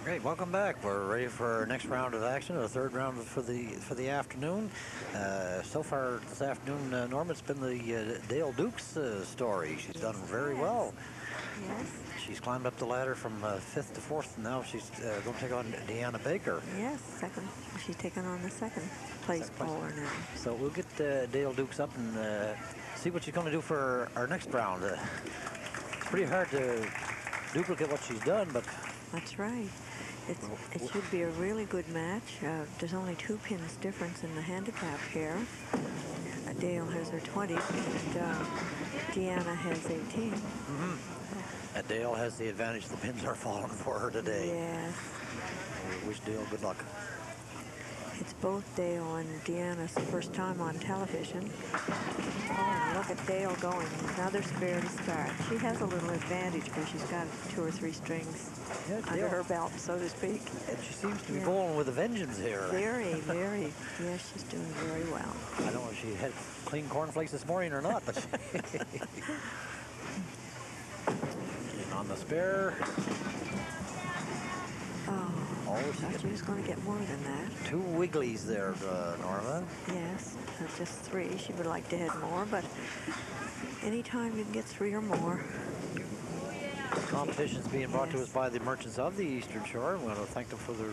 Speaker 1: Great, welcome back. We're ready for our next round of action, the third round for the afternoon. So far this afternoon, Norma, it's been the Dale Dukes story. She's done very well.
Speaker 2: Yes.
Speaker 1: She's climbed up the ladder from 5th to 4th, and now she's going to take on Deanna Baker.
Speaker 2: Yes, second. She's taking on the second place
Speaker 1: Second place.
Speaker 2: bowler now.
Speaker 1: So we'll get Dale Dukes up and see what she's going to do for our next round. It's pretty hard to duplicate what she's done, but
Speaker 2: That's right. It should be a really good match. There's only 2 pins difference in the handicap here. Dale has her 20, and Deanna has 18.
Speaker 1: Dale has the advantage. The pins are falling for her today.
Speaker 2: Yes.
Speaker 1: We wish Dale good luck.
Speaker 2: It's both Dale and Deanna's first time on television. Oh, look at Dale going. Another spare to start. She has a little advantage because she's got 2 or 3 strings under
Speaker 1: Dale.
Speaker 2: her belt, so to speak.
Speaker 1: And she seems to be
Speaker 2: Yeah.
Speaker 1: bowling with a vengeance here.
Speaker 2: Very, very. Yes, she's doing very well.
Speaker 1: I don't know if she had clean cornflakes this morning or not, but on the spare.
Speaker 2: Oh,
Speaker 1: Oh,
Speaker 2: I
Speaker 1: she
Speaker 2: thought
Speaker 1: gets
Speaker 2: she was going to get more than that.
Speaker 1: 2 wigglies there, Norma.
Speaker 2: Yes, just 3. She would like to have more, but anytime you can get 3 or more.
Speaker 1: Competition's being brought to us
Speaker 2: Yes.
Speaker 1: by the Merchants of the Eastern Shore. We want to thank them for their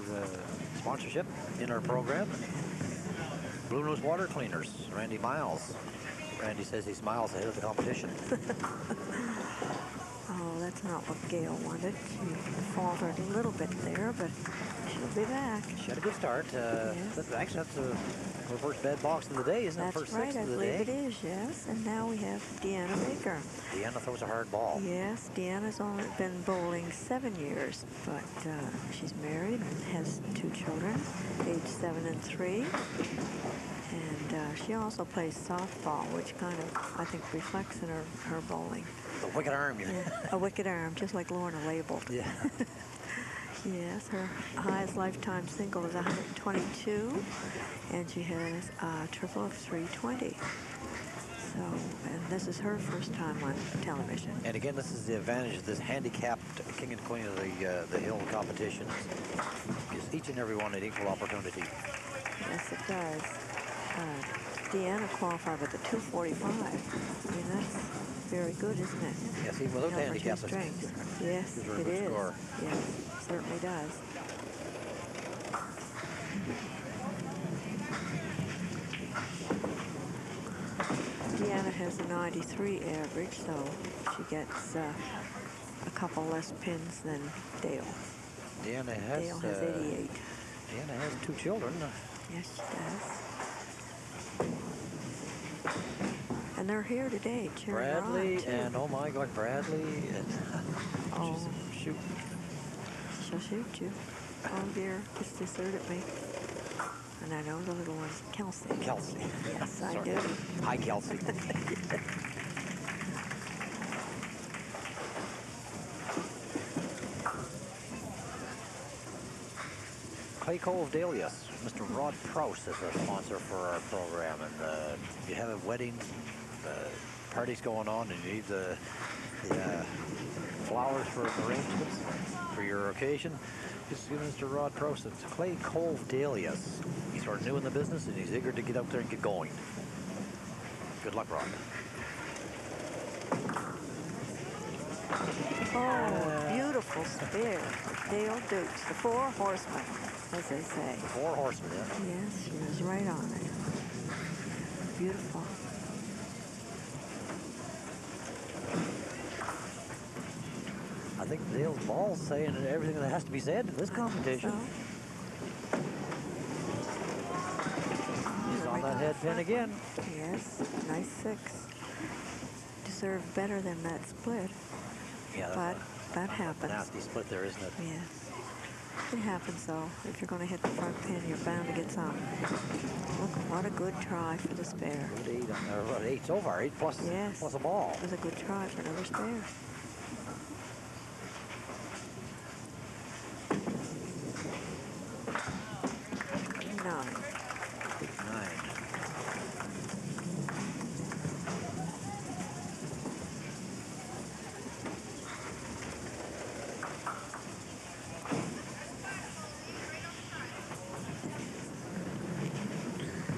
Speaker 1: sponsorship in our program. Blue Nose Water Cleaners, Randy Miles. Randy says he's miles ahead of the competition.
Speaker 2: Oh, that's not what Gail wanted. She faltered a little bit there, but she'll be back.
Speaker 1: She had a good start. Actually, that's her first bed box of the day, isn't it?
Speaker 2: That's
Speaker 1: First
Speaker 2: right,
Speaker 1: six
Speaker 2: I
Speaker 1: of the
Speaker 2: believe
Speaker 1: day.
Speaker 2: it is, yes. And now we have Deanna Baker.
Speaker 1: Deanna throws a hard ball.
Speaker 2: Yes, Deanna's only been bowling 7 years, but she's married and has 2 children, age 7 and 3. And she also plays softball, which kind of, I think, reflects in her bowling.
Speaker 1: The wicked arm.
Speaker 2: Yeah, a wicked arm, just like Lorna labeled.
Speaker 1: Yeah.
Speaker 2: Yes, her highest lifetime single is 122, and she has a triple of 320. So, and this is her first time on television.
Speaker 1: And again, this is the advantage of this handicapped King and Queen of the Hill competition. Gives each and every one an equal opportunity.
Speaker 2: Yes, it does. Deanna qualified with a 245. I mean, that's very good, isn't it?
Speaker 1: Yes, even without the
Speaker 2: Number 2
Speaker 1: handicap,
Speaker 2: strength. Yes,
Speaker 1: gives her a
Speaker 2: it
Speaker 1: good
Speaker 2: is.
Speaker 1: score.
Speaker 2: Yes, certainly does. Deanna has a 93 average, so she gets a couple less pins than Dale.
Speaker 1: Deanna has,
Speaker 2: Dale has 88.
Speaker 1: Deanna has 2 children.
Speaker 2: Yes, she does. And they're here today, cheering her on,
Speaker 1: Bradley
Speaker 2: too.
Speaker 1: and, oh my God, Bradley. And
Speaker 2: Oh.
Speaker 1: Shoot.
Speaker 2: She'll shoot you. Oh dear, just deserted me. And I know the little one's Kelsey.
Speaker 1: Kelsey.
Speaker 2: Yes, I
Speaker 1: Sorry.
Speaker 2: do.
Speaker 1: Hi, Kelsey. Clay Cove Dahlias. Mr. Rod Prouse is a sponsor for our program. And if you have a wedding, parties going on, and you need the flowers for arrangements for your occasion, just give Mr. Rod Proust. It's Clay Cove Dahlias. He's sort of new in the business, and he's eager to get out there and get going. Good luck, Rod.
Speaker 2: Oh, beautiful spear. Dale Dukes, the 4 horsemen, as they say.
Speaker 1: 4 horsemen, yeah.
Speaker 2: Yes, she was right on it. Beautiful.
Speaker 1: I think Dale's ball's saying everything that has to be said in this competition.
Speaker 2: So,
Speaker 1: He's on that head pin again.
Speaker 2: yes, nice 6. Deserved better than that split,
Speaker 1: Yeah,
Speaker 2: but that
Speaker 1: a
Speaker 2: happens.
Speaker 1: nasty split there, isn't it?
Speaker 2: Yes. It happens, though. If you're going to hit the front pin, you're bound to get some. Look, what a good try for the spare.
Speaker 1: Good 8 on there. What, 8 so far? 8 plus,
Speaker 2: Yes.
Speaker 1: plus a ball.
Speaker 2: It was a good try for another spare. Nine.
Speaker 1: 9.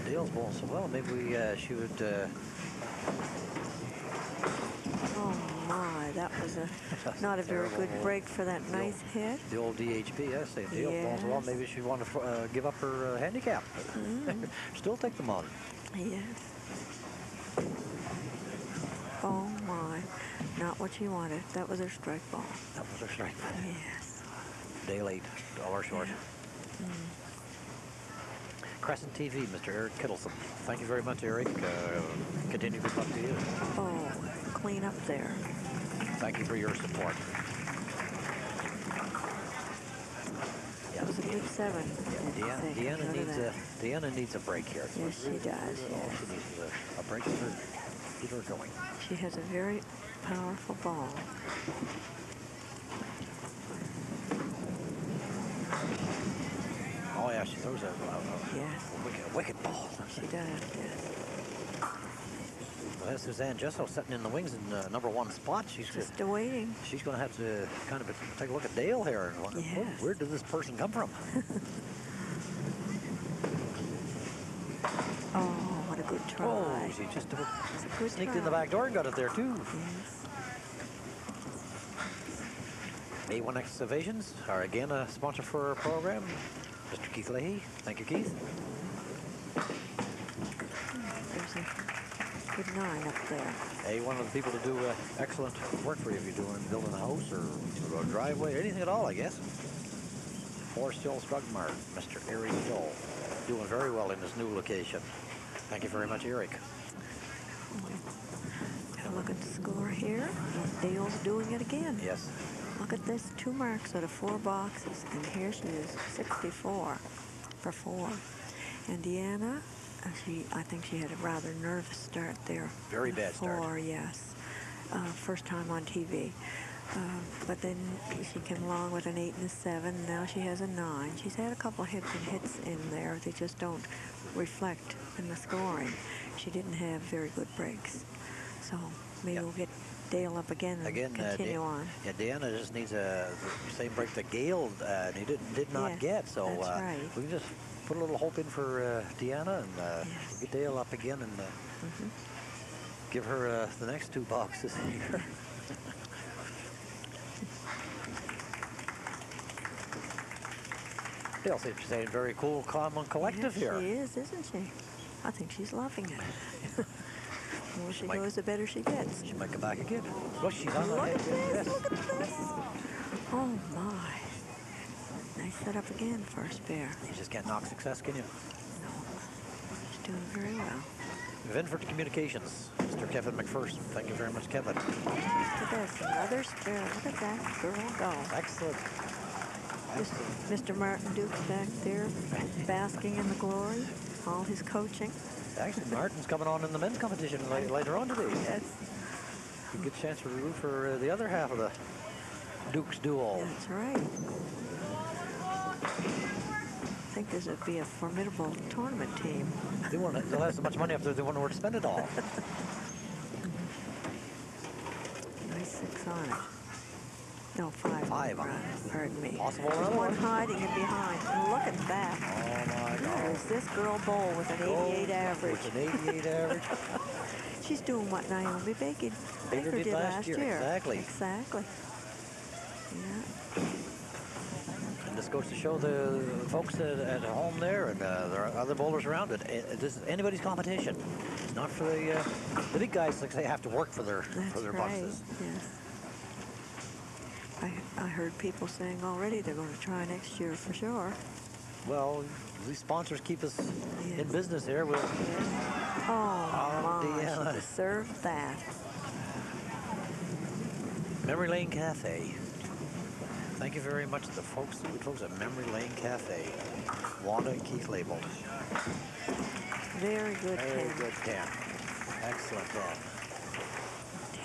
Speaker 1: Dale's bowling so well. Maybe we should.
Speaker 2: Oh my, that was not a very good
Speaker 1: Terrible.
Speaker 2: break for that nice hit.
Speaker 1: The old DHP, yes. Dale's bowling so well.
Speaker 2: Yes.
Speaker 1: Maybe she want to give up her handicap. Still take them on.
Speaker 2: Yes. Oh my, not what she wanted. That was her strike ball.
Speaker 1: That was her strike.
Speaker 2: Yes.
Speaker 1: Dale 8, $1 short. Crescent TV, Mr. Eric Kittleson. Thank you very much, Eric. Continue good luck to you.
Speaker 2: Oh, clean up there.
Speaker 1: Thank you for your support.
Speaker 2: That was a good 7.
Speaker 1: Yeah, Deanna needs a break here.
Speaker 2: Yes, she does,
Speaker 1: All
Speaker 2: yes.
Speaker 1: she needs is a break to get her going.
Speaker 2: She has a very powerful ball.
Speaker 1: Oh yeah, she throws a
Speaker 2: Yes,
Speaker 1: wicked ball.
Speaker 2: she does, yes.
Speaker 1: That's Suzanne Jesso sitting in the wings in #1 spot. She's
Speaker 2: Just waiting.
Speaker 1: she's going to have to kind of take a look at Dale here and wonder, oh,
Speaker 2: Yes.
Speaker 1: where did this person come from?
Speaker 2: Oh, what a good try.
Speaker 1: Oh, she just
Speaker 2: It's a good
Speaker 1: sneaked in the
Speaker 2: try.
Speaker 1: back door and got it there too.
Speaker 2: Yes.
Speaker 1: A1 Excavations are again a sponsor for our program. Mr. Keith Leahy. Thank you, Keith.
Speaker 2: There's a good 9 up there.
Speaker 1: A1 of the people to do excellent work for you if you're building a house or a driveway or anything at all, I guess. Forrest Joel Strugmar, Mr. Eric Joel, doing very well in this new location. Thank you very much, Eric.
Speaker 2: Have a look at the score here. Dale's doing it again.
Speaker 1: Yes.
Speaker 2: Look at this, 2 marks out of 4 boxes, and here she is, 64 for 4. And Deanna, I think she had a rather nervous start there.
Speaker 1: Very bad start.
Speaker 2: 4, yes. First time on TV. But then she came along with an 8 and a 7. Now she has a 9. She's had a couple hits in there. They just don't reflect in the scoring. She didn't have very good breaks. So maybe we'll get Dale up again and continue on.
Speaker 1: Yeah, Deanna just needs the same break that Gale he did not
Speaker 2: Yes,
Speaker 1: get. So
Speaker 2: that's right.
Speaker 1: we can just put a little hope in for Deanna and
Speaker 2: Yes.
Speaker 1: get Dale up again and give her the next 2 boxes here. Dale seems to say very cool, calm, and collective
Speaker 2: Yes,
Speaker 1: here.
Speaker 2: she is, isn't she? I think she's loving it. The more she
Speaker 1: might-
Speaker 2: goes, the better she gets.
Speaker 1: She might come back again. Look, she's on the
Speaker 2: Look
Speaker 1: head.
Speaker 2: at this,
Speaker 1: Yes.
Speaker 2: look at this. Oh my. Nice setup again for a spare.
Speaker 1: You just can't knock success, can you?
Speaker 2: No, she's doing very well.
Speaker 1: Vinford Communications, Mr. Kevin McPherson. Thank you very much, Kevin.
Speaker 2: Look at this, another spare. Look at that girl go.
Speaker 1: Excellent.
Speaker 2: Mr. Martin Duke's back there, basking in the glory, all his coaching.
Speaker 1: Actually, Martin's coming on in the men's competition later on today.
Speaker 2: Yes,
Speaker 1: A good chance to root for the other half of the Dukes duo.
Speaker 2: that's right. I think this would be a formidable tournament team.
Speaker 1: They'll have so much money up there they won't know where to spend it all.
Speaker 2: Nice 6 on it. No, 5.
Speaker 1: 5 on it.
Speaker 2: Pardon me.
Speaker 1: Possible
Speaker 2: There's
Speaker 1: another
Speaker 2: one
Speaker 1: one?
Speaker 2: hiding in behind. And look at that.
Speaker 1: Oh my God.
Speaker 2: There's this girl bowl with an 88 average.
Speaker 1: With an 88 average.
Speaker 2: She's doing what Naomi Baker
Speaker 1: Baker
Speaker 2: did
Speaker 1: did last
Speaker 2: last
Speaker 1: year.
Speaker 2: year.
Speaker 1: Exactly.
Speaker 2: Exactly. Yeah.
Speaker 1: And this goes to show the folks at home there and there are other bowlers around it. This is anybody's competition. It's not for the big guys. Like they have to work for their
Speaker 2: That's right.
Speaker 1: boxes.
Speaker 2: Yes. I heard people saying already they're going to try next year for sure.
Speaker 1: Well, these sponsors keep us in
Speaker 2: Yes.
Speaker 1: business here. We'll,
Speaker 2: Oh, my,
Speaker 1: Deanna.
Speaker 2: she deserved that.
Speaker 1: Memory Lane Cafe. Thank you very much to the good folks at Memory Lane Cafe. Wanda and Keith labeled.
Speaker 2: Very good
Speaker 1: Very
Speaker 2: 10.
Speaker 1: good 10. Excellent 10.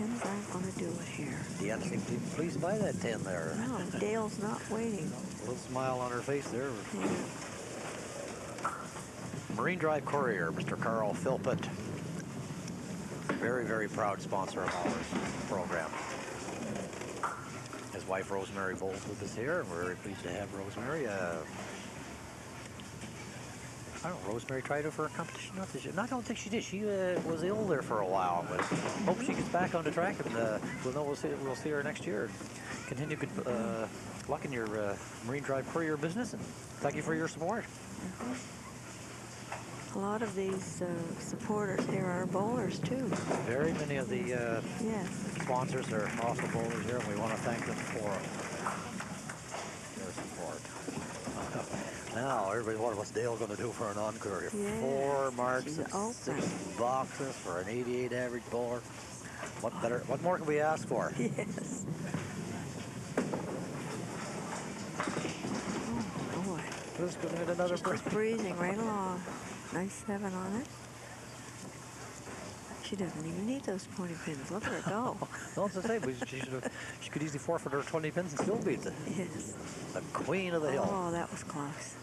Speaker 2: 10s aren't going to do it here.
Speaker 1: Deanna seems to be pleased by that 10 there.
Speaker 2: No, Dale's not waiting.
Speaker 1: A little smile on her face there.
Speaker 2: Yeah.
Speaker 1: Marine Drive Courier, Mr. Carl Philpott. Very, very proud sponsor of our program. His wife Rosemary bowls with us here, and we're very pleased to have Rosemary. I don't know, Rosemary tried out for a competition not this year. No, I don't think she did. She was ill there for a while, but hope she gets back on the track, and we'll see her next year. Continue good luck in your Marine Drive Courier business, and thank you for your support.
Speaker 2: A lot of these supporters here are bowlers too.
Speaker 1: Very many of the
Speaker 2: Yes.
Speaker 1: sponsors are also bowlers here, and we want to thank them for their support. Now, everybody wonders what's Dale going to do for an encore here.
Speaker 2: Yes,
Speaker 1: 4 marks
Speaker 2: she's
Speaker 1: and
Speaker 2: open.
Speaker 1: 6 boxes for an 88 average bowler. What more can we ask for?
Speaker 2: Yes. Oh boy.
Speaker 1: Who's going to get another break?
Speaker 2: Just breezing right along. Nice 7 on it. She doesn't even need those 20 pins. Look at her go.
Speaker 1: No, it's the same. She could easily forfeit her 20 pins and still beat
Speaker 2: Yes.
Speaker 1: the queen of the hill.
Speaker 2: Oh, that was close.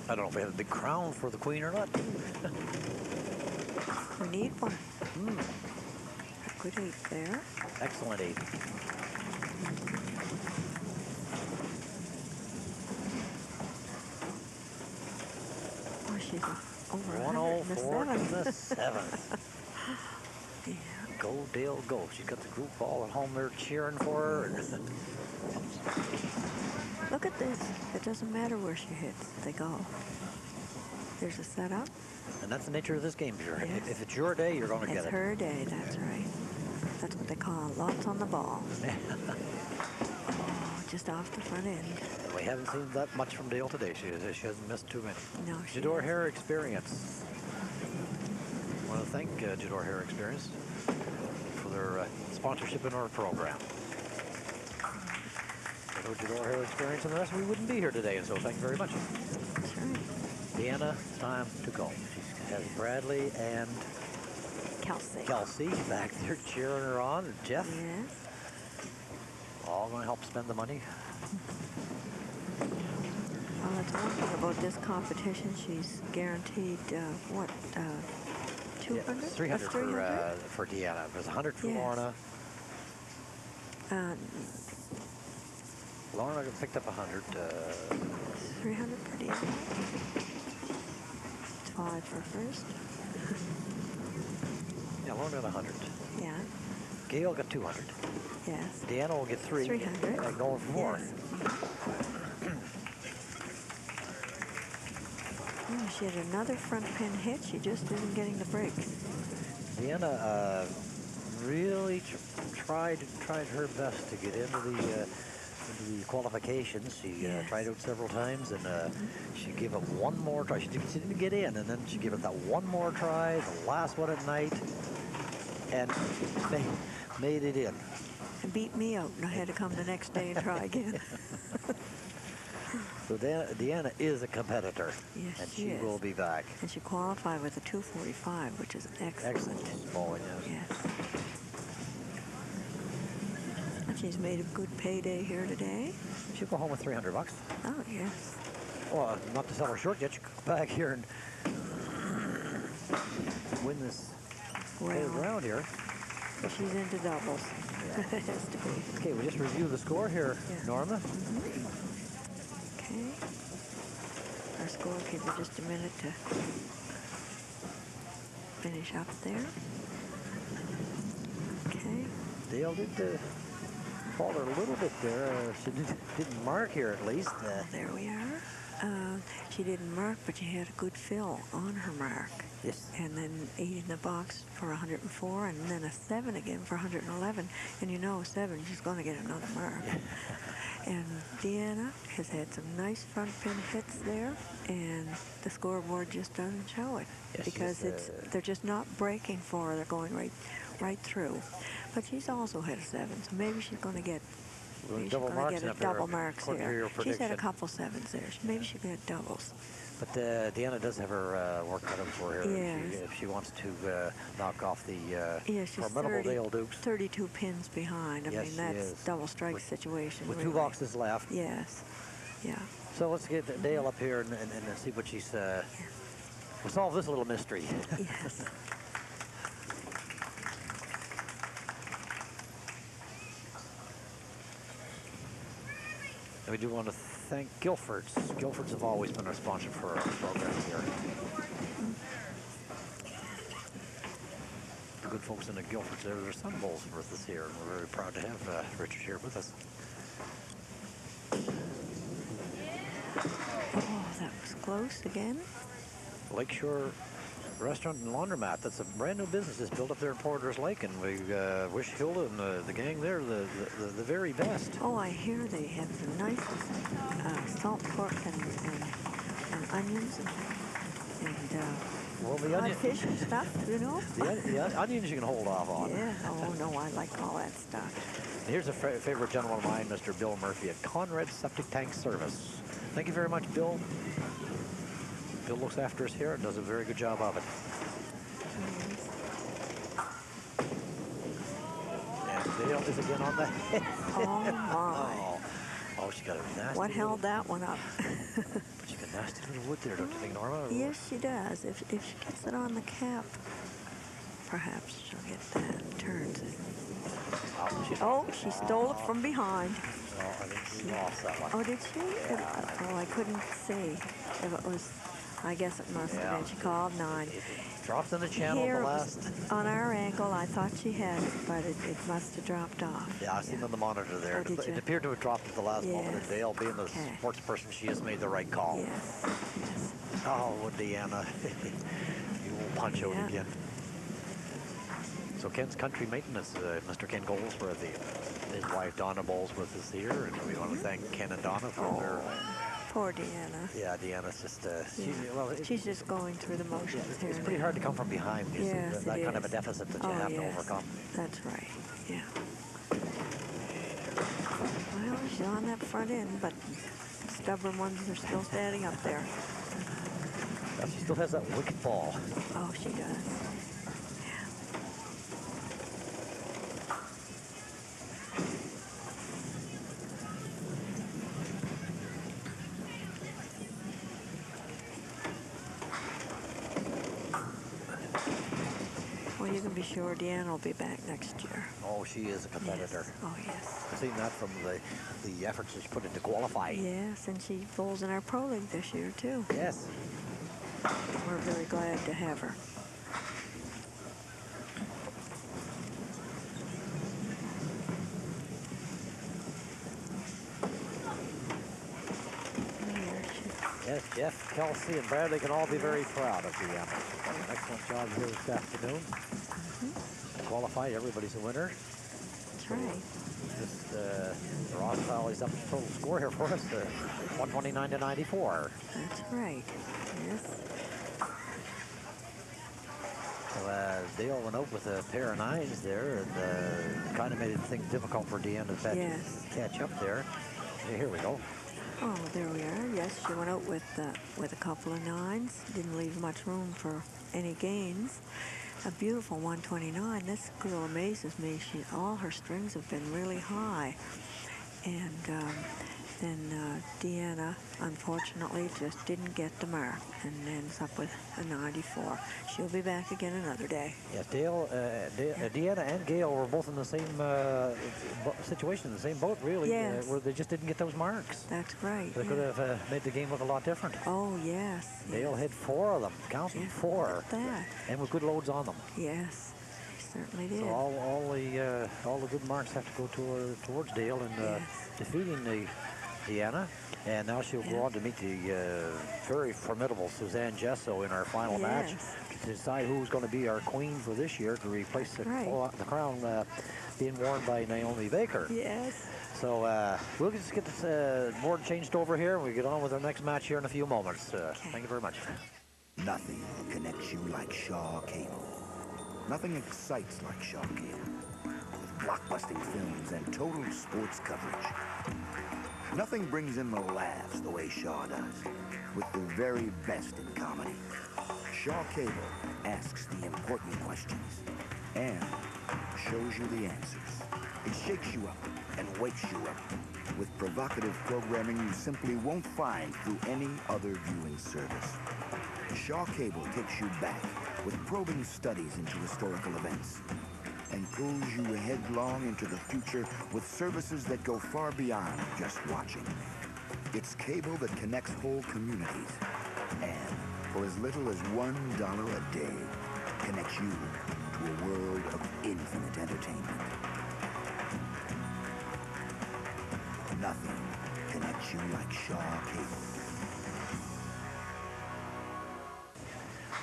Speaker 1: I don't know if we have a big crown for the queen or not.
Speaker 2: We need one. A good 8 there.
Speaker 1: Excellent 8.
Speaker 2: Oh, she's over
Speaker 1: 104
Speaker 2: 107.
Speaker 1: to the 7th.
Speaker 2: Yeah.
Speaker 1: Go, Dale, go. She's got the group all at home there cheering for her.
Speaker 2: Look at this. It doesn't matter where she hits. They go. There's a setup.
Speaker 1: And that's the nature of this game, Peter.
Speaker 2: Yes.
Speaker 1: If it's your day, you're going to get
Speaker 2: It's
Speaker 1: it.
Speaker 2: her day, that's right. That's what they call lots on the ball. Oh, just off the front end.
Speaker 1: We haven't seen that much from Dale today. She hasn't missed too many.
Speaker 2: No, she
Speaker 1: Jador
Speaker 2: hasn't.
Speaker 1: Hair Experience. I want to thank Jador Hair Experience for their sponsorship in our program. Without Jador Hair Experience and the rest, we wouldn't be here today. And so thank you very much.
Speaker 2: That's right.
Speaker 1: Deanna, time to go. She has Bradley and Kelsey back there cheering her on. And Jeff,
Speaker 2: Yes.
Speaker 1: all going to help spend the money.
Speaker 2: Well, that's one thing about this competition. She's guaranteed, what, 200?
Speaker 1: 300 for Deanna. There's 100 for
Speaker 2: Yes.
Speaker 1: Lorna.
Speaker 2: Uh,
Speaker 1: Lorna picked up 100.
Speaker 2: 300 for Deanna. 5 for first.
Speaker 1: Yeah, Lorna got 100.
Speaker 2: Yeah.
Speaker 1: Gail got 200.
Speaker 2: Yes.
Speaker 1: Deanna will get 300.
Speaker 2: 300.
Speaker 1: And going for more.
Speaker 2: Yes. Oh, she had another front pin hit. She just isn't getting the breaks.
Speaker 1: Deanna really tried her best to get into the qualifications. She
Speaker 2: Yes.
Speaker 1: tried out several times, and she gave it one more try. She didn't get in, and then she gave it that one more try, the last one at night, and made it in.
Speaker 2: And beat me out, and I had to come the next day and try again.
Speaker 1: So Deanna is a competitor,
Speaker 2: Yes,
Speaker 1: and
Speaker 2: she
Speaker 1: she
Speaker 2: is.
Speaker 1: will be back.
Speaker 2: And she qualified with a 245, which is an excellent.
Speaker 1: bowling, yes.
Speaker 2: Yes. And she's made a good payday here today.
Speaker 1: She'll go home with $300.
Speaker 2: Oh, yes.
Speaker 1: Well, not to sell her short yet. She could come back here and win this whole
Speaker 2: Well,
Speaker 1: round here.
Speaker 2: she's into doubles. It has to be.
Speaker 1: Okay, we'll just review the score here,
Speaker 2: Yeah.
Speaker 1: Norma.
Speaker 2: Okay. Our scorekeeper, just a minute to finish up there. Okay.
Speaker 1: Dale did falter a little bit there. She didn't mark here at least.
Speaker 2: There we are. She didn't mark, but she had a good fill on her mark.
Speaker 1: Yes.
Speaker 2: And then 8 in the box for 104, and then a 7 again for 111. And you know, 7, she's going to get another mark. And Deanna has had some nice front pin hits there, and the scoreboard just doesn't show it.
Speaker 1: Yes,
Speaker 2: Because
Speaker 1: she's,
Speaker 2: they're just not breaking for her. They're going right through. But she's also had a 7, so maybe she's going to get
Speaker 1: Double marks
Speaker 2: a
Speaker 1: up there,
Speaker 2: double marks
Speaker 1: according to
Speaker 2: here.
Speaker 1: your
Speaker 2: She's had a
Speaker 1: prediction.
Speaker 2: couple 7s there. Maybe she'll get doubles.
Speaker 1: But Deanna does have her work cut out for her
Speaker 2: Yes.
Speaker 1: if she wants to knock off the
Speaker 2: Yeah, she's
Speaker 1: formidable Dale Dukes.
Speaker 2: 32 pins behind. I
Speaker 1: Yes,
Speaker 2: mean,
Speaker 1: she
Speaker 2: that's
Speaker 1: is.
Speaker 2: double strike situation.
Speaker 1: With
Speaker 2: really.
Speaker 1: 2 boxes left.
Speaker 2: Yes. Yeah.
Speaker 1: So let's get Dale up here and see what she's... we'll solve this little mystery.
Speaker 2: Yes.
Speaker 1: And we do want to thank Guilford's. Guilford's have always been our sponsor for our program here. The good folks in the Guilfords, they're their Sun Bowls with us here, and we're very proud to have Richard here with us.
Speaker 2: Oh, that was close again.
Speaker 1: Lakeshore Restaurant and Laundromat. That's a brand new business that's built up there in Porter's Lake, and we wish Hilda and the gang there the very best.
Speaker 2: Oh, I hear they have the nicest salt pork and onions and
Speaker 1: Well, the
Speaker 2: codfish and stuff, you know?
Speaker 1: the onions you can hold off on.
Speaker 2: Yeah. Oh, no, I like all that stuff.
Speaker 1: Here's a favorite gentleman of mine, Mr. Bill Murphy at Conrad Septic Tank Service. Thank you very much, Bill. Bill looks after us here and does a very good job of it. And Dale is again on the head.
Speaker 2: Oh, my.
Speaker 1: Oh, she got a nasty
Speaker 2: What held
Speaker 1: little,
Speaker 2: that one up?
Speaker 1: she got a Nasty little wood there, don't you think, Norma?
Speaker 2: Yes, she does. If she gets it on the cap, perhaps she'll get that. Turns it. Oh, she stole it from behind.
Speaker 1: No, I think she lost that one.
Speaker 2: Oh, did she? Oh, I couldn't see. If it was, I guess it must have been. She called 9.
Speaker 1: It drops in the channel
Speaker 2: Here
Speaker 1: the
Speaker 2: it was
Speaker 1: last.
Speaker 2: on our angle, I thought she had it, but it must have dropped off.
Speaker 1: Yeah, I seen on the monitor there.
Speaker 2: Oh, did
Speaker 1: It
Speaker 2: you?
Speaker 1: appeared to have dropped at the last moment. And
Speaker 2: Yes.
Speaker 1: Dale, being the
Speaker 2: Okay.
Speaker 1: sports person, she has made the right call.
Speaker 2: Yes, yes.
Speaker 1: Oh, Deanna, you will punch out
Speaker 2: Yeah.
Speaker 1: again. So Ken's country maintenance, Mr. Ken Goldsworthy, his wife Donna Bowles with us here, and we want to thank Ken and Donna for their.
Speaker 2: Poor Deanna.
Speaker 1: Yeah, Deanna's just.
Speaker 2: Yeah. She's just going through the motions here.
Speaker 1: It's pretty hard to come from behind. You see,
Speaker 2: Yes,
Speaker 1: that
Speaker 2: it
Speaker 1: kind of a
Speaker 2: is.
Speaker 1: deficit that you have to
Speaker 2: yes.
Speaker 1: overcome.
Speaker 2: That's right. Yeah. Well, she's on that front end, but stubborn ones are still standing up there.
Speaker 1: She still has that wicked ball.
Speaker 2: Oh, she does. Well, you can be sure Deanna will be back next year.
Speaker 1: Oh, she is a competitor.
Speaker 2: Yes. Oh, yes.
Speaker 1: I've seen that from the efforts that she put into qualifying.
Speaker 2: Yes, and she bowls in our pro league this year, too.
Speaker 1: Yes.
Speaker 2: We're very glad to have her. There she-
Speaker 1: Yes, Jeff, Kelsey, and Bradley can all be very proud of Deanna. She's done an excellent job here this afternoon. Qualified, everybody's a winner.
Speaker 2: That's right.
Speaker 1: Just Ross Valley's up total score here for us, 129 to 94.
Speaker 2: That's right. Yes.
Speaker 1: So Dale went out with a pair of 9s there, and kind of made things difficult for Deanna to
Speaker 2: Yes.
Speaker 1: catch up there. Here we go.
Speaker 2: Oh, there we are. Yes, she went out with a couple of 9s. Didn't leave much room for any gains. A beautiful 129. This girl amazes me. All her strings have been really high. And then Deanna, unfortunately, just didn't get the mark and ends up with a 94. She'll be back again another day.
Speaker 1: Yes, Deanna and Gail were both in the same situation, the same boat, really,
Speaker 2: Yes.
Speaker 1: where they just didn't get those marks.
Speaker 2: That's right.
Speaker 1: They could have made the game look a lot different.
Speaker 2: Oh, yes.
Speaker 1: Dale had 4 of them, count them,
Speaker 2: Yeah,
Speaker 1: 4,
Speaker 2: look at that.
Speaker 1: and with good loads on them.
Speaker 2: Yes, she certainly did.
Speaker 1: So all the good marks have to go towards Dale in
Speaker 2: Yes.
Speaker 1: defeating Deanna, and now she'll go
Speaker 2: Yeah.
Speaker 1: on to meet the very formidable Suzanne Gesso in our final match
Speaker 2: Yes.
Speaker 1: to decide who's going to be our queen for this year to replace the
Speaker 2: Right.
Speaker 1: crown being worn by Naomi Baker.
Speaker 2: Yes.
Speaker 1: So we'll just get this board changed over here, and we'll get on with our next match here in a few moments. Thank you very much.
Speaker 7: Nothing connects you like Shaw Cable. Nothing excites like Shaw Cable. With blockbusting films and total sports coverage. Nothing brings in the laughs the way Shaw does, with the very best in comedy. Shaw Cable asks the important questions and shows you the answers. It shakes you up and wakes you up with provocative programming you simply won't find through any other viewing service. Shaw Cable takes you back with probing studies into historical events and pulls you headlong into the future with services that go far beyond just watching. It's cable that connects whole communities and, for as little as $1 a day, connects you to a world of infinite entertainment. Nothing connects you like Shaw Cable.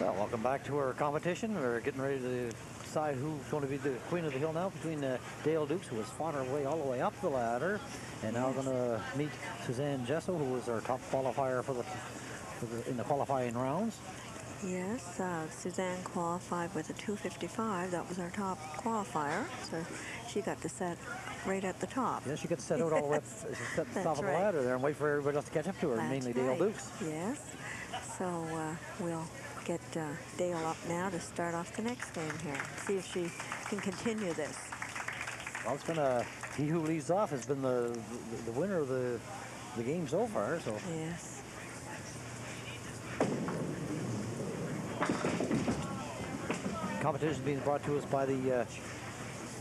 Speaker 1: Well, welcome back to our competition. We're getting ready to decide who's going to be the queen of the hill now between Dale Dukes, who has fought her way all the way up the ladder, and now going to meet Suzanne Gesso, who was our top qualifier in the qualifying rounds.
Speaker 2: Yes, Suzanne qualified with a 255. That was our top qualifier. So she got to set right at the top.
Speaker 1: Yeah, she gets set out all the way up, set at the top of the
Speaker 2: right.
Speaker 1: ladder there and wait for everybody else to catch up to her,
Speaker 2: That's
Speaker 1: mainly Dale
Speaker 2: right.
Speaker 1: Dukes.
Speaker 2: Yes. So we'll get Dale up now to start off the next game here. See if she can continue this.
Speaker 1: Well, it's been he who leads off has been the winner of the game so far. So
Speaker 2: Yes.
Speaker 1: competition being brought to us by the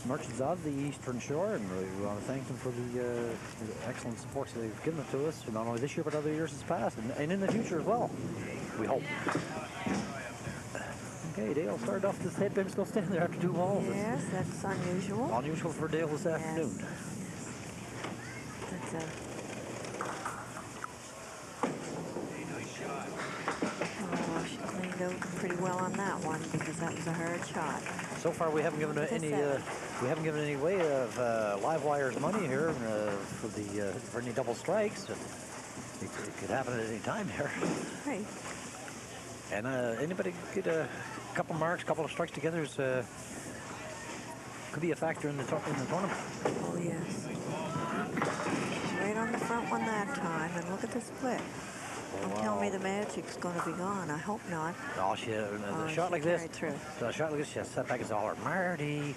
Speaker 1: Merchants of the Eastern Shore, and we want to thank them for the excellent support that they've given to us, not only this year but other years as past, and in the future as well, we hope. Okay, Dale started off this headband still standing there after 2 balls.
Speaker 2: Yes, that's unusual.
Speaker 1: Unusual for Dale this afternoon.
Speaker 2: That's oh, she cleaned out pretty well on that one because that was a hard shot.
Speaker 1: So far, we haven't given any way of live wires money here for any double strikes. It could happen at any time here.
Speaker 2: Right.
Speaker 1: And anybody get a couple marks, couple of strikes together could be a factor in the tournament.
Speaker 2: Oh yes. Right on the front one that time, and look at the split. Don't tell me the magic's going to be gone. I hope not.
Speaker 1: Oh, a shot like this.
Speaker 2: Through.
Speaker 1: So a shot like this, she has to set back and holler, Marty.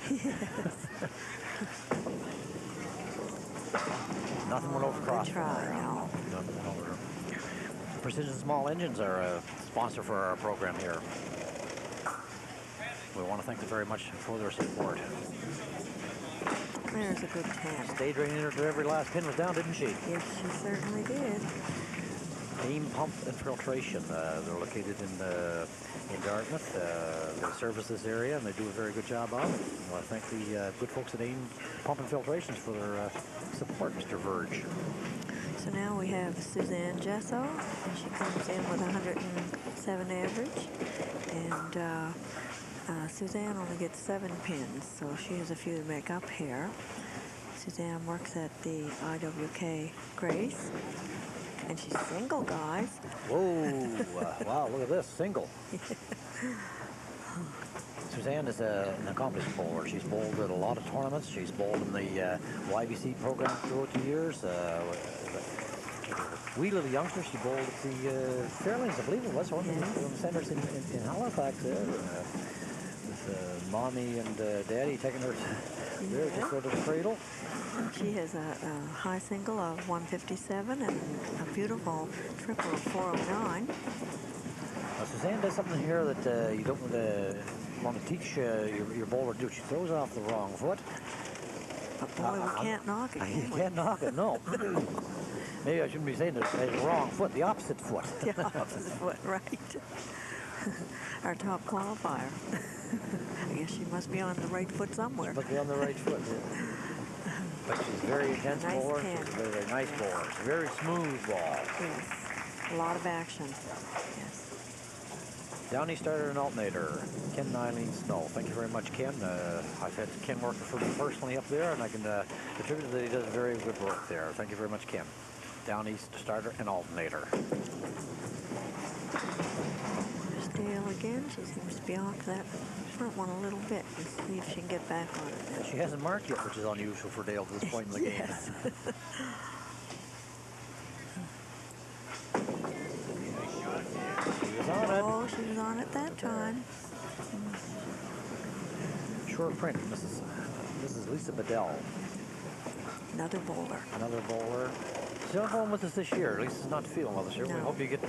Speaker 1: Nothing went over cross.
Speaker 2: No.
Speaker 1: Nothing went over. Precision Small Engines are a sponsor for our program here. We want to thank them very much for their support.
Speaker 2: There's a good 10.
Speaker 1: Stayed right in her to every last pin was down, didn't she?
Speaker 2: Yes, she certainly did.
Speaker 1: AIM Pump and Filtration. They're located in Dartmouth. They service this area, and they do a very good job of it. I want to thank the good folks at AIM Pump and Filtrations for their support, Mr. Verge.
Speaker 2: So now we have Suzanne Gesso, and she comes in with 107 average. And Suzanne only gets 7 pins, so she has a few to make up here. Suzanne works at the IWK Grace. And she's single, guys.
Speaker 1: Whoa, wow, look at this, single. Suzanne is an accomplished bowler. She's bowled at a lot of tournaments. She's bowled in the YBC program throughout the years. Wheel of the youngster, she bowled at the Fairlands, I believe it was, one of the centers in Halifax there. With Mommy and Daddy taking her there just out of the cradle.
Speaker 2: She has a high single of 157 and a beautiful triple of 409.
Speaker 1: Now, Suzanne does something here that you don't want to teach your bowler to do. She throws off the wrong foot.
Speaker 2: But boy, we can't knock it.
Speaker 1: You can't knock it, no. Maybe I shouldn't be saying it's the wrong foot, the opposite foot.
Speaker 2: The opposite foot, right. Our top qualifier. I guess she must be on the right foot somewhere.
Speaker 1: She must be on the right foot. Yeah. But she's very intense bowler. She's a very, very nice bowler. It's a very smooth ball.
Speaker 2: Yes. A lot of action. Yes.
Speaker 1: Downey starter and alternator. Ken and Eileen Snow. Thank you very much, Ken. I've had Ken working for me personally up there, and I can attribute that he does very good work there. Thank you very much, Ken. Downey starter and alternator.
Speaker 2: Dale again. She seems to be off that front one a little bit. Let's see if she can get back on it.
Speaker 1: She hasn't marked yet, which is unusual for Dale at this point in the game. She was on it.
Speaker 2: Oh, she was on it that time.
Speaker 1: Short print, Mrs. Lisa Bedell.
Speaker 2: Another bowler.
Speaker 1: Another bowler. She's not bowling with us this year. Lisa's not feeling well this year.
Speaker 2: No.
Speaker 1: We hope you get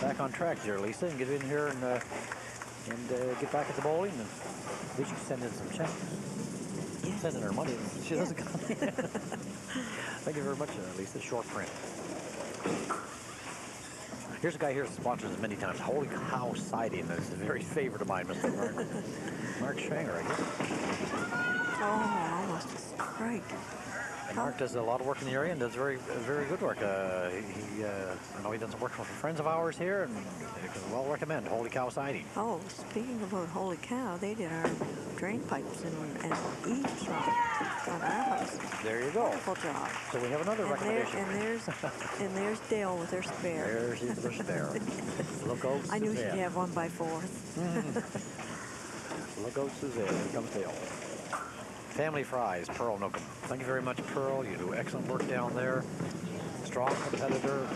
Speaker 1: back on track here, Lisa, and get in here and get back at the bowling. And at least you can send in some checks.
Speaker 2: Yeah.
Speaker 1: Send in her money. She doesn't come in. Thank you very much, Lisa. Short print. Here's a guy here who's sponsored us many times. Holy Cow Siding. That's a very favorite of mine, Mr. Mark Schranger, I guess.
Speaker 2: Oh, almost a strike.
Speaker 1: And Mark does a lot of work in the area and does very good work. I know he does some work for friends of ours here, and well recommend Holy Cow Siding.
Speaker 2: Oh, speaking about Holy Cow, they did our drain pipes and eaves on our house.
Speaker 1: There you go.
Speaker 2: Wonderful job.
Speaker 1: So we have another recommendation.
Speaker 2: And there's Dale with her spare.
Speaker 1: There she's with her spare. Look out, Suzanne.
Speaker 2: I knew she'd have 1 by 4.
Speaker 1: Look out, Suzanne. Here comes Dale. Family Fries, Pearl Nookham. Thank you very much, Pearl. You do excellent work down there. Strong competitor.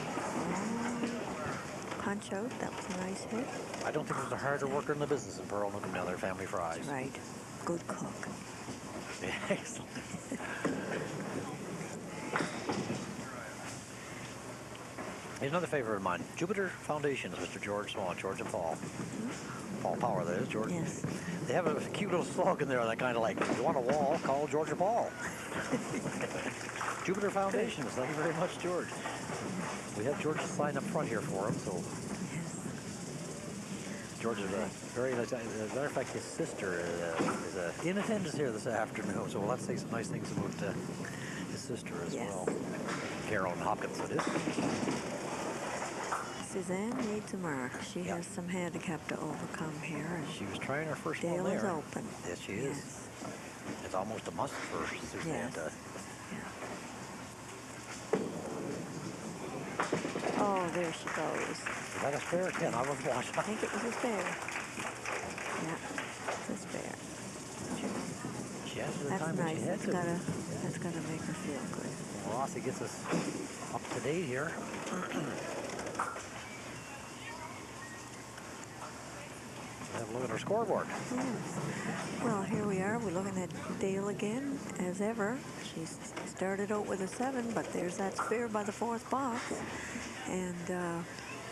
Speaker 2: Punch out, that was a nice hit.
Speaker 1: I don't think there's a harder worker in the business than Pearl Nookham down there, Family Fries.
Speaker 2: That's right. Good cook.
Speaker 1: Yeah, excellent. Here's another favorite of mine. Jupiter Foundations, Mr. George Swan, George and Paul. Paul Power, that is, George.
Speaker 2: Yes.
Speaker 1: They have a cute little slogan there that kind of like, if you want a wall, call Georgia Paul. Jupiter Foundations, thank you very much, George. We have George's sign up front here for him, so George is very nice. As a matter of fact, his sister is in attendance here this afternoon, so we'll have to say some nice things about his sister as well. Carolyn Hopkins, it is.
Speaker 2: Suzanne needs a mark. She has some handicap to overcome here. And
Speaker 1: she was trying her first
Speaker 2: Dale
Speaker 1: one there.
Speaker 2: is open.
Speaker 1: Yes, she is. It's almost a must for Suzanne to...
Speaker 2: Oh, there she goes.
Speaker 1: Is that a spare? Yeah, I was watching.
Speaker 2: I think it was a spare. Yeah, it's a spare.
Speaker 1: She has the
Speaker 2: That's
Speaker 1: time
Speaker 2: nice.
Speaker 1: she had to.
Speaker 2: That's gotta make her feel good.
Speaker 1: Well, Rossi gets us up to date here. Have a look at our scoreboard.
Speaker 2: Yes. Well, here we are. We're looking at Dale again, as ever. She's started out with a 7, but there's that spare by the 4th box. And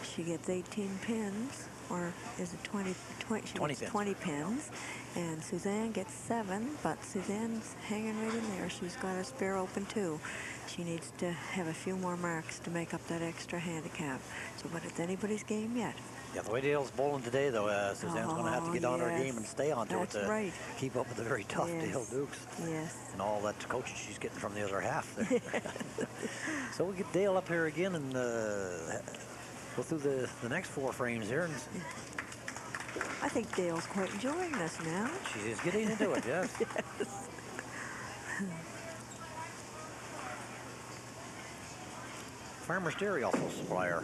Speaker 2: she gets 18 pins, or is it 20? 20
Speaker 1: pins.
Speaker 2: 20 pins. And Suzanne gets 7, but Suzanne's hanging right in there. She's got a spare open too. She needs to have a few more marks to make up that extra handicap. So, but it's anybody's game yet.
Speaker 1: Yeah, the way Dale's bowling today, though, Suzanne's going to have to get on her game and stay on to it to keep up with the very tough Dale Dukes.
Speaker 2: Yes.
Speaker 1: And all that coaching she's getting from the other half there. So we'll get Dale up here again and go through the next 4 frames here. And
Speaker 2: I think Dale's quite enjoying this now.
Speaker 1: She is getting into it, yes.
Speaker 2: Yes.
Speaker 1: Farmer's Dairy also supply our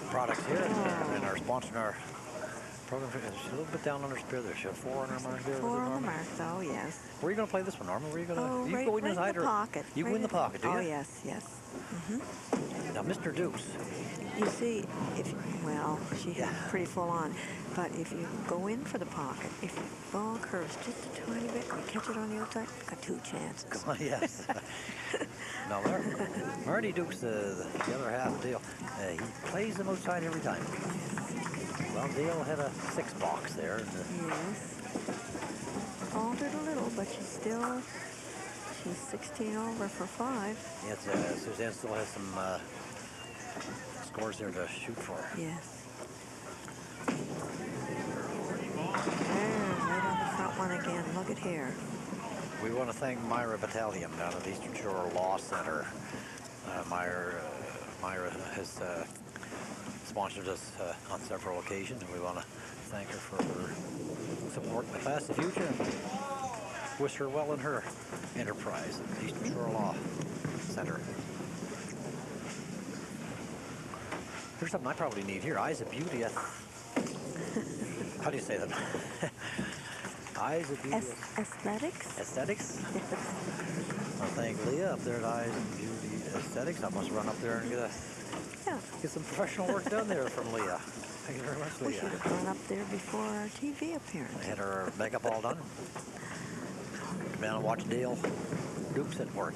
Speaker 1: products here and are sponsoring our program. She's a little bit down on her spear there. She had 4 on her mark there.
Speaker 2: 4 on the mark, though, yes.
Speaker 1: Where are you going to play this one, Norma? Where are you going to?
Speaker 2: Oh,
Speaker 1: you
Speaker 2: right,
Speaker 1: go in
Speaker 2: right in the pocket.
Speaker 1: You go in the pocket, do you?
Speaker 2: Oh, yes, yes. Mm-hmm.
Speaker 1: Now, Mr. Dukes.
Speaker 2: You see, well, she had pretty full on, but if you go in for the pocket, if your ball curves just a tiny bit and you catch it on the outside, you've got 2 chances.
Speaker 1: Come on, yes. Now, Marty Dukes, the other half of Dale, he plays them outside every time. Well, Dale had a 6 box there. And,
Speaker 2: yes. Altered a little, but she's 16 over for 5.
Speaker 1: Yes, Suzanne still has some scores there to shoot for.
Speaker 2: Yes. There, right on the front one again. Look at here.
Speaker 1: We want to thank Myra Battalion down at Eastern Shore Law Center. Myra has sponsored us on several occasions, and we want to thank her for her support in the past and future, and wish her well in her enterprise at Eastern Shore Law Center. Here's something I probably need here. Eyes of Beauty. How do you say that? Eyes of Beauty.
Speaker 2: Aesthetics?
Speaker 1: Aesthetics? I'll thank Leah up there at Eyes of Beauty Aesthetics. I must run up there and get some professional work done there from Leah. Thank you very much, Leah.
Speaker 2: We should have gone up there before our TV appearance.
Speaker 1: I had her makeup all done. Come down and watch Dale Dukes at work.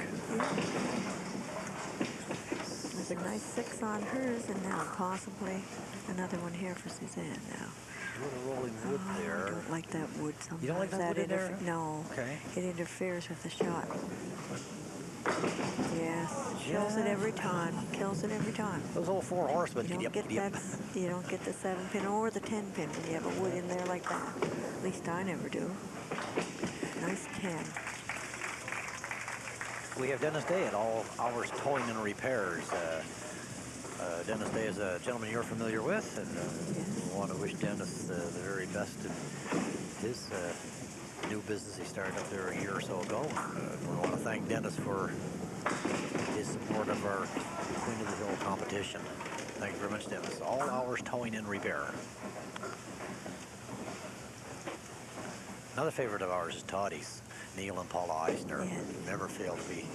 Speaker 2: There's a nice 6 on hers, and now possibly another one here for Suzanne now.
Speaker 1: A rolling wood there.
Speaker 2: I don't like that wood sometimes.
Speaker 1: You don't like that wood in there?
Speaker 2: No.
Speaker 1: Okay.
Speaker 2: It interferes with the shot. Yes. Kills it every time. Kills it every time.
Speaker 1: Those old 4 horsemen.
Speaker 2: You don't get the 7-pin or the 10-pin when you have a wood in there like that. At least I never do. Nice 10.
Speaker 1: We have Dennis Day at All Hours Towing and Repairs. Dennis Day is a gentleman you're familiar with, and we want to wish Dennis the very best in his new business he started up there a year or so ago. We want to thank Dennis for his support of our Queen of the Hill competition. Thank you very much, Dennis. All Hours Towing and Repair. Another favorite of ours is Toddy's. Neil and Paula Eisner never fail to be.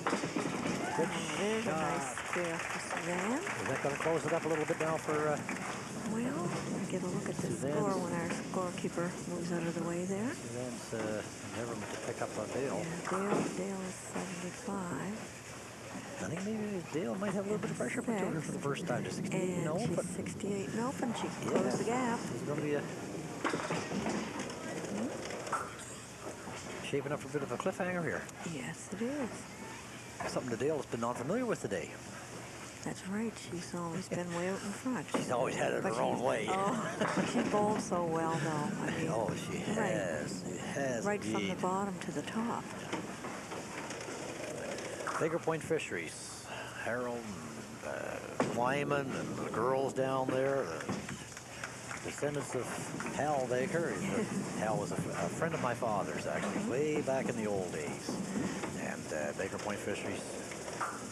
Speaker 2: There's a nice spare for Suzanne.
Speaker 1: Is that going to close it up a little bit now for...
Speaker 2: Well, get a look at the score when our scorekeeper moves out of the way there.
Speaker 1: Suzanne's endeavoring to pick up on Dale.
Speaker 2: Yeah, Dale is 75.
Speaker 1: I think maybe Dale might have a little bit of pressure put to her for the first time to 68
Speaker 2: and
Speaker 1: open.
Speaker 2: She's 68 and open. She can close the gap.
Speaker 1: It's going to be a Shaping up for a bit of a cliffhanger here.
Speaker 2: Yes, it is.
Speaker 1: Something that Dale has been unfamiliar with today.
Speaker 2: That's right. She's always been way out in front.
Speaker 1: She's always had it
Speaker 2: But
Speaker 1: her own
Speaker 2: she's-
Speaker 1: way.
Speaker 2: Oh, she bowls so well, though. I mean,
Speaker 1: Oh, she has. She has
Speaker 2: right from the
Speaker 1: indeed.
Speaker 2: bottom to the top.
Speaker 1: Baker Point Fisheries. Harold and Wyman and the girls down there. The descendants of Hal Baker. Hal was a friend of my father's, actually, way back in the old days. And Baker Point Fisheries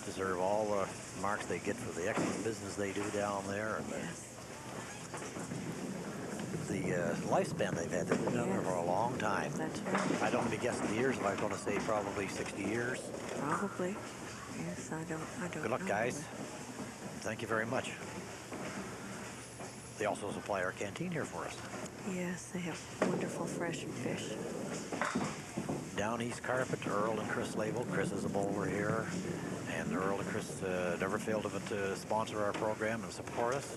Speaker 1: deserve all the marks they get for the excellent business they do down there. And the lifespan they've had. They've been down there for a long time.
Speaker 2: That's right.
Speaker 1: I don't want to be guessing the years, but I'm going to say probably 60 years.
Speaker 2: Probably. Yes, I don't
Speaker 1: Good luck,
Speaker 2: know.
Speaker 1: guys. Thank you very much. They also supply our canteen here for us.
Speaker 2: Yes, they have wonderful fresh fish.
Speaker 1: Down East Carpet, Earl and Chris Label. Chris is a bowler here. And Earl and Chris never failed to sponsor our program and support us.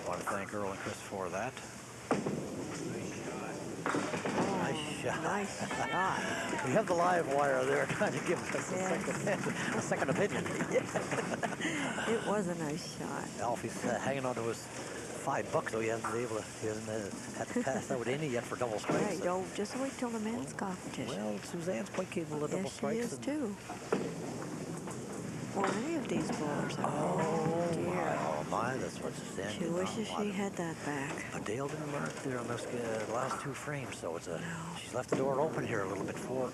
Speaker 1: I want to thank Earl and Chris for that. Nice shot.
Speaker 2: Nice shot.
Speaker 1: We have the live wire there trying to give us a second opinion.
Speaker 2: It was a nice shot.
Speaker 1: Alfie's hanging on to his $5, though he hasn't been able to. He hasn't had to pass out any yet for double strikes.
Speaker 2: Right, don't just wait till the men's competition.
Speaker 1: Well, Suzanne's quite capable of double
Speaker 2: Yes, she
Speaker 1: strikes.
Speaker 2: is
Speaker 1: and-
Speaker 2: too. Or any of these bowlers.
Speaker 1: Oh,
Speaker 2: dear.
Speaker 1: oh my, that's what Suzanne
Speaker 2: She
Speaker 1: did not
Speaker 2: wishes
Speaker 1: want.
Speaker 2: she had that back.
Speaker 1: But Dale didn't mark there on those last two frames, so it's a. She's left the door open here a little bit for.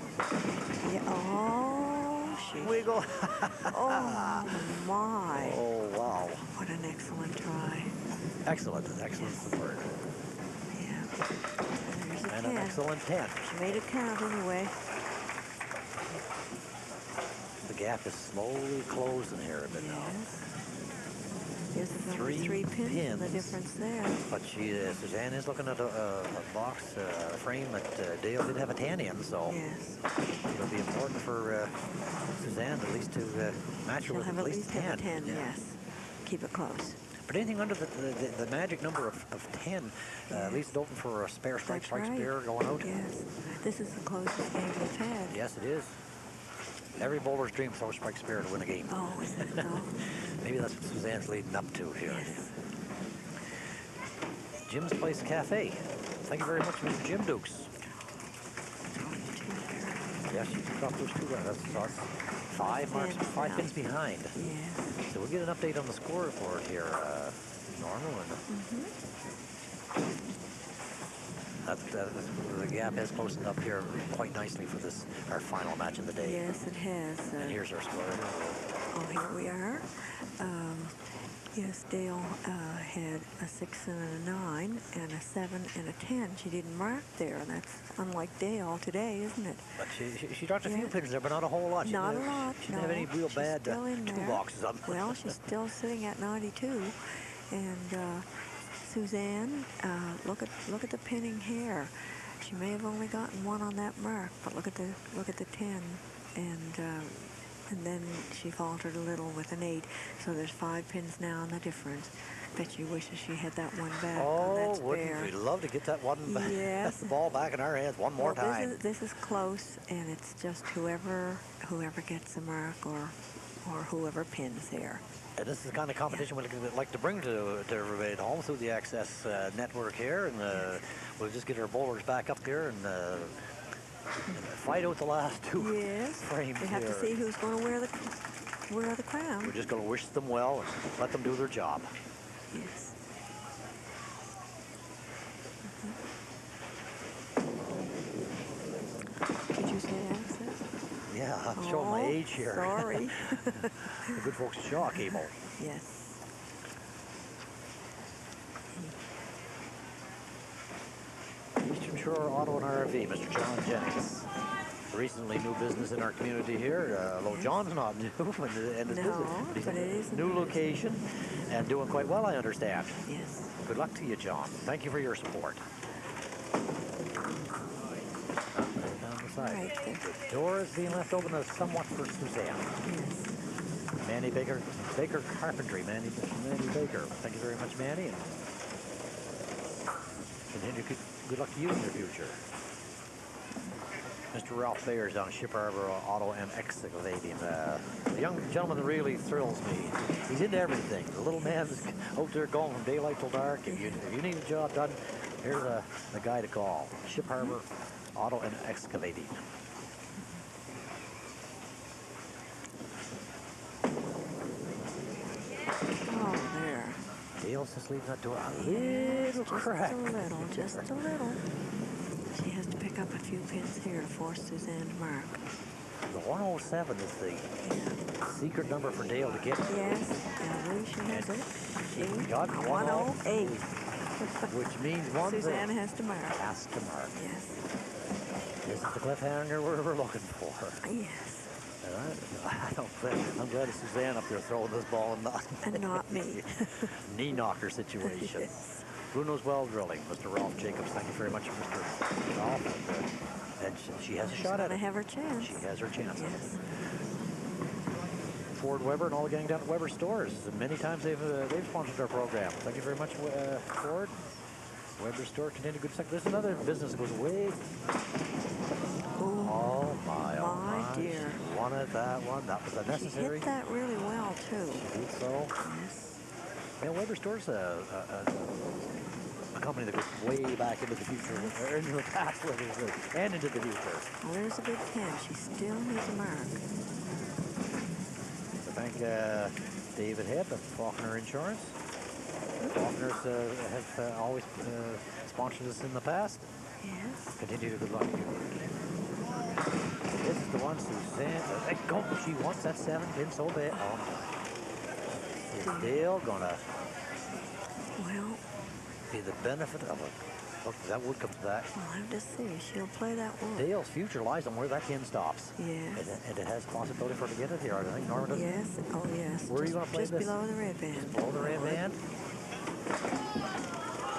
Speaker 2: Yeah. Oh, she.
Speaker 1: Wiggle.
Speaker 2: Oh my!
Speaker 1: Oh wow!
Speaker 2: What an excellent try.
Speaker 1: Excellent, excellent support.
Speaker 2: Yeah. There's a
Speaker 1: And
Speaker 2: 10.
Speaker 1: an excellent 10.
Speaker 2: She made it count anyway.
Speaker 1: The gap is slowly closing here a bit now.
Speaker 2: Yes. There's the number
Speaker 1: Three
Speaker 2: 3 pins and the
Speaker 1: pins.
Speaker 2: difference there.
Speaker 1: But Suzanne is looking at a box, a frame that Dale did have a 10 in, so
Speaker 2: Yes.
Speaker 1: it'll be important for Suzanne at least to match her
Speaker 2: She'll
Speaker 1: with
Speaker 2: have
Speaker 1: at least 10.
Speaker 2: have a 10,
Speaker 1: Yeah.
Speaker 2: yes. Keep it close.
Speaker 1: But anything under the magic number of 10 leaves it open for a spare strike,
Speaker 2: That's
Speaker 1: strike
Speaker 2: right.
Speaker 1: spare going out.
Speaker 2: Yes. This is the closest game we've had.
Speaker 1: Yes, it is. Every bowler's dream throw strike spare to win a game.
Speaker 2: Oh, is it though?
Speaker 1: Maybe that's what Suzanne's leading up to here.
Speaker 2: Yes.
Speaker 1: Jim's Place Cafe. Thank you very much, Mr. Jim Dukes. Yes, you dropped those two right. That's 5 marks, 5 pins behind.
Speaker 2: Yes.
Speaker 1: So we'll get an update on the score report here, Normal. And the gap has closed up here quite nicely for this, our final match of the day.
Speaker 2: Yes, it has.
Speaker 1: And here's our score.
Speaker 2: Oh, here we are. Yes, Dale had a 6 and a 9 and a 7 and a 10. She didn't mark there, and that's unlike Dale today, isn't it?
Speaker 1: But she dropped a few
Speaker 2: Yeah.
Speaker 1: pins there, but not a whole lot. She
Speaker 2: Not a
Speaker 1: didn't have-
Speaker 2: lot,
Speaker 1: She didn't have
Speaker 2: no.
Speaker 1: any real
Speaker 2: She's
Speaker 1: bad
Speaker 2: still in there.
Speaker 1: toolboxes up.
Speaker 2: Well, she's still sitting at 92. And Suzanne, look at the pinning here. She may have only gotten 1 on that mark, but look at the 10, and then she faltered a little with an 8. So there's 5 pins now on the difference. Bet she wishes she had that one back on
Speaker 1: Oh,
Speaker 2: that
Speaker 1: wouldn't
Speaker 2: spare.
Speaker 1: we love to get that one back?
Speaker 2: Yes.
Speaker 1: the ball back in our hands one more
Speaker 2: Well,
Speaker 1: time.
Speaker 2: This is close, and it's just whoever gets the mark or whoever pins here.
Speaker 1: And this is the kind of competition we'd like to bring to everybody at home through the Access network here. And we'll just get our bowlers back up here and fight out the last 2
Speaker 2: Yes.
Speaker 1: frames
Speaker 2: We have
Speaker 1: here.
Speaker 2: to see who's going to wear the crown.
Speaker 1: We're just going to wish them well and let them do their job.
Speaker 2: Yes. Did you say access?
Speaker 1: Yeah, I'm showing my age here.
Speaker 2: Sorry.
Speaker 1: The good folks at Shaw Cable.
Speaker 2: Yes.
Speaker 1: Eastern Shore Auto and RV, Mr. John Jennings. Recently new business in our community here. Although John's not new in his
Speaker 2: No,
Speaker 1: business, but he's
Speaker 2: but
Speaker 1: in
Speaker 2: it is
Speaker 1: a new location and doing quite well, I understand.
Speaker 2: Yes.
Speaker 1: Good luck to you, John. Thank you for your support. Down the side.
Speaker 2: Right there.
Speaker 1: The door is being left open somewhat for Suzanne.
Speaker 2: Yes.
Speaker 1: Manny Baker Carpentry, Manny Baker. Thank you very much, Manny. And continue good luck to you in your future. Mr. Ralph Bayers down at Ship Harbor Auto and Excavating. A young gentleman that really thrills me. He's into everything. The little man's out there going from daylight till dark. If you need a job done, here's the guy to call. Ship Harbor Auto and Excavating.
Speaker 2: Oh, there.
Speaker 1: Dale's just leaving that door a
Speaker 2: Yes,
Speaker 1: little crack.
Speaker 2: just a little. She has to pick up a few pins here to force Suzanne to mark.
Speaker 1: The 107 is the secret number for Dale to get.
Speaker 2: Yes, I believe she has it. She
Speaker 1: got
Speaker 2: 108.
Speaker 1: Which means one
Speaker 2: Suzanne
Speaker 1: thing.
Speaker 2: has to mark.
Speaker 1: Has to mark.
Speaker 2: Yes.
Speaker 1: This is the cliffhanger we're looking for.
Speaker 2: Yes.
Speaker 1: I'm glad it's Suzanne up there throwing this ball
Speaker 2: And not me.
Speaker 1: Knee knocker situation.
Speaker 2: Yes.
Speaker 1: Bruno's Well Drilling. Mr. Ralph Jacobs, thank you very much, Mr. Ralph. And she has a shot at it.
Speaker 2: Have her chance.
Speaker 1: She has her chance.
Speaker 2: Yes.
Speaker 1: Ford Weber and all the gang down at Weber Stores. And many times they've sponsored our program. Thank you very much, Ford. Weber Store continued good sector. There's another business that goes way.
Speaker 2: Ooh,
Speaker 1: Oh my, oh
Speaker 2: my dear.
Speaker 1: She wanted that one. That was
Speaker 2: She
Speaker 1: unnecessary.
Speaker 2: hit that really well, too.
Speaker 1: She did so.
Speaker 2: Yes.
Speaker 1: Yeah, Weber Store's a company that goes way back into the future, or into the past, and into the future.
Speaker 2: Well, there's a good pin. She still needs a mark.
Speaker 1: So thank David Head of Faulkner Insurance. Faulkners have always sponsored us in the past.
Speaker 2: Yes.
Speaker 1: Continue to good luck to you. This is the one Suzanne. Go. She wants that 7 pin so bad. Oh my. Is Dale gonna
Speaker 2: Well,
Speaker 1: be the benefit of it? Look, that wood comes back.
Speaker 2: we'll have to see. She'll play that one.
Speaker 1: Dale's future lies on where that pin stops.
Speaker 2: Yes.
Speaker 1: And it has possibility for her to get it here. I think Norma does.
Speaker 2: Yes. Oh, yes.
Speaker 1: Where are you gonna play
Speaker 2: just
Speaker 1: this?
Speaker 2: below the red band.
Speaker 1: Below the red band.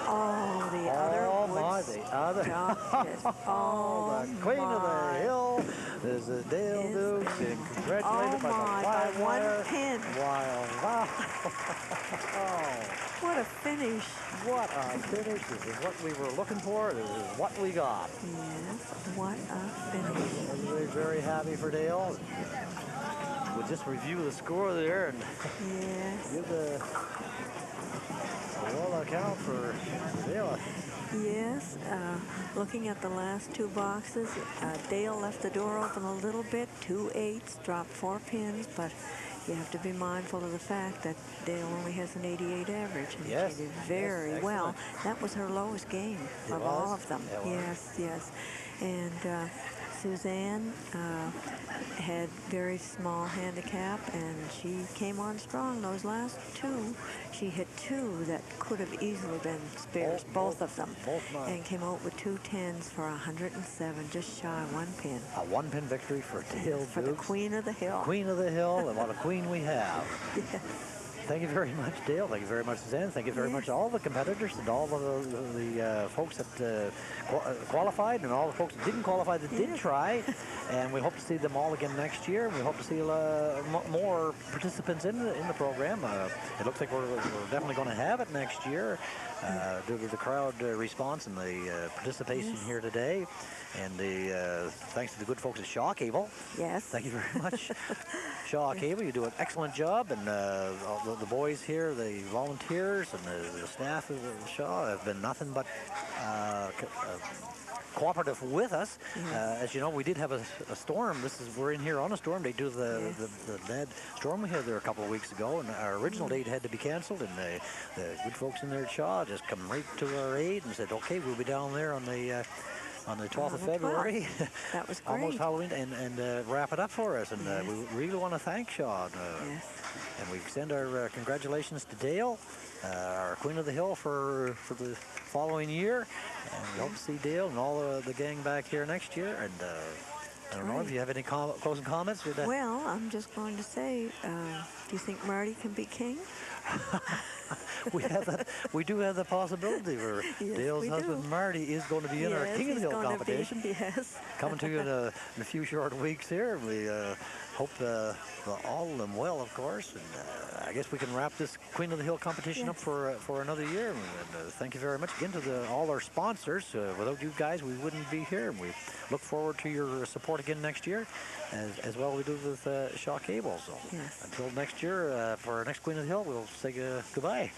Speaker 2: Oh, the other
Speaker 1: Oh
Speaker 2: would
Speaker 1: my, the other.
Speaker 2: stop it. Oh,
Speaker 1: the queen of
Speaker 2: my.
Speaker 1: the hill is the Dale
Speaker 2: Is
Speaker 1: Dukes,
Speaker 2: the-
Speaker 1: and congratulated
Speaker 2: Oh
Speaker 1: by
Speaker 2: my,
Speaker 1: the
Speaker 2: by
Speaker 1: five
Speaker 2: one
Speaker 1: wire.
Speaker 2: pin.
Speaker 1: Wow.
Speaker 2: What a finish.
Speaker 1: What a finish. This is what we were looking for. This is what we got.
Speaker 2: Yes. What a finish.
Speaker 1: Everybody's very happy for Dale. We'll just review the score there and
Speaker 2: Yes.
Speaker 1: give the roll account for Dale.
Speaker 2: Yes, looking at the last two boxes, Dale left the door open a little bit, 2 8s, dropped 4 pins, but you have to be mindful of the fact that Dale only has an 88 average, and
Speaker 1: Yes,
Speaker 2: she did very
Speaker 1: yes,
Speaker 2: well.
Speaker 1: excellent.
Speaker 2: That was her lowest game
Speaker 1: It
Speaker 2: of all
Speaker 1: was?
Speaker 2: of them.
Speaker 1: It was.
Speaker 2: Yes, yes. And Suzanne had very small handicap, and she came on strong those last two. She hit 2 that could have easily been spares, both of them,
Speaker 1: both mine.
Speaker 2: and came out with 2 10s for 107, just shy 1 pin.
Speaker 1: A 1 pin victory for Dale
Speaker 2: For the
Speaker 1: Dukes.
Speaker 2: Queen of the Hill.
Speaker 1: Queen of the Hill, and what a queen we have.
Speaker 2: Yes.
Speaker 1: Thank you very much, Dale. Thank you very much, Suzanne. Thank you very much, all the competitors and all the folks that qualified and all the folks that didn't qualify that did
Speaker 2: Yes.
Speaker 1: try. And we hope to see them all again next year. We hope to see more participants in the program. It looks like we're definitely going to have it next year due to the crowd response and the participation here today. And thanks to the good folks at Shaw Cable.
Speaker 2: Yes.
Speaker 1: Thank you very much. Shaw Cable, you do an excellent job, and all the boys here, the volunteers, and the staff of Shaw have been nothing but cooperative with us. As you know, we did have a storm. We're in here on a storm. They do the lead storm we had there a couple of weeks ago, and our original date had to be canceled, and the good folks in there at Shaw just come right to our aid and said, okay, we'll be down there on the 12th of
Speaker 2: the
Speaker 1: February.
Speaker 2: 12th. That was
Speaker 1: Almost
Speaker 2: great.
Speaker 1: Halloween, and wrap it up for us. And we really want to thank Shaw.
Speaker 2: Yes.
Speaker 1: And we extend our congratulations to Dale, our Queen of the Hill, for the following year. And we hope to see Dale and all the gang back here next year. And I don't know if you have any closing comments with that.
Speaker 2: Well, I'm just going to say, do you think Marty can be king?
Speaker 1: We do have the possibility where
Speaker 2: Yes,
Speaker 1: Dale's
Speaker 2: we
Speaker 1: husband
Speaker 2: do.
Speaker 1: Marty is going to be in our
Speaker 2: Yes,
Speaker 1: King of the
Speaker 2: he's
Speaker 1: Hill
Speaker 2: going to be,
Speaker 1: competition.
Speaker 2: yes.
Speaker 1: Coming to you in a few short weeks here. We hope all of them well, of course. And I guess we can wrap this Queen of the Hill competition up
Speaker 2: Yes.
Speaker 1: for another year. And thank you very much again to all our sponsors. Without you guys, we wouldn't be here. And we look forward to your support again next year, as well we do with Shaw Cable. So
Speaker 2: Yes.
Speaker 1: until next year, for our next Queen of the Hill, we'll say goodbye.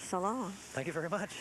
Speaker 2: So long.
Speaker 1: Thank you very much.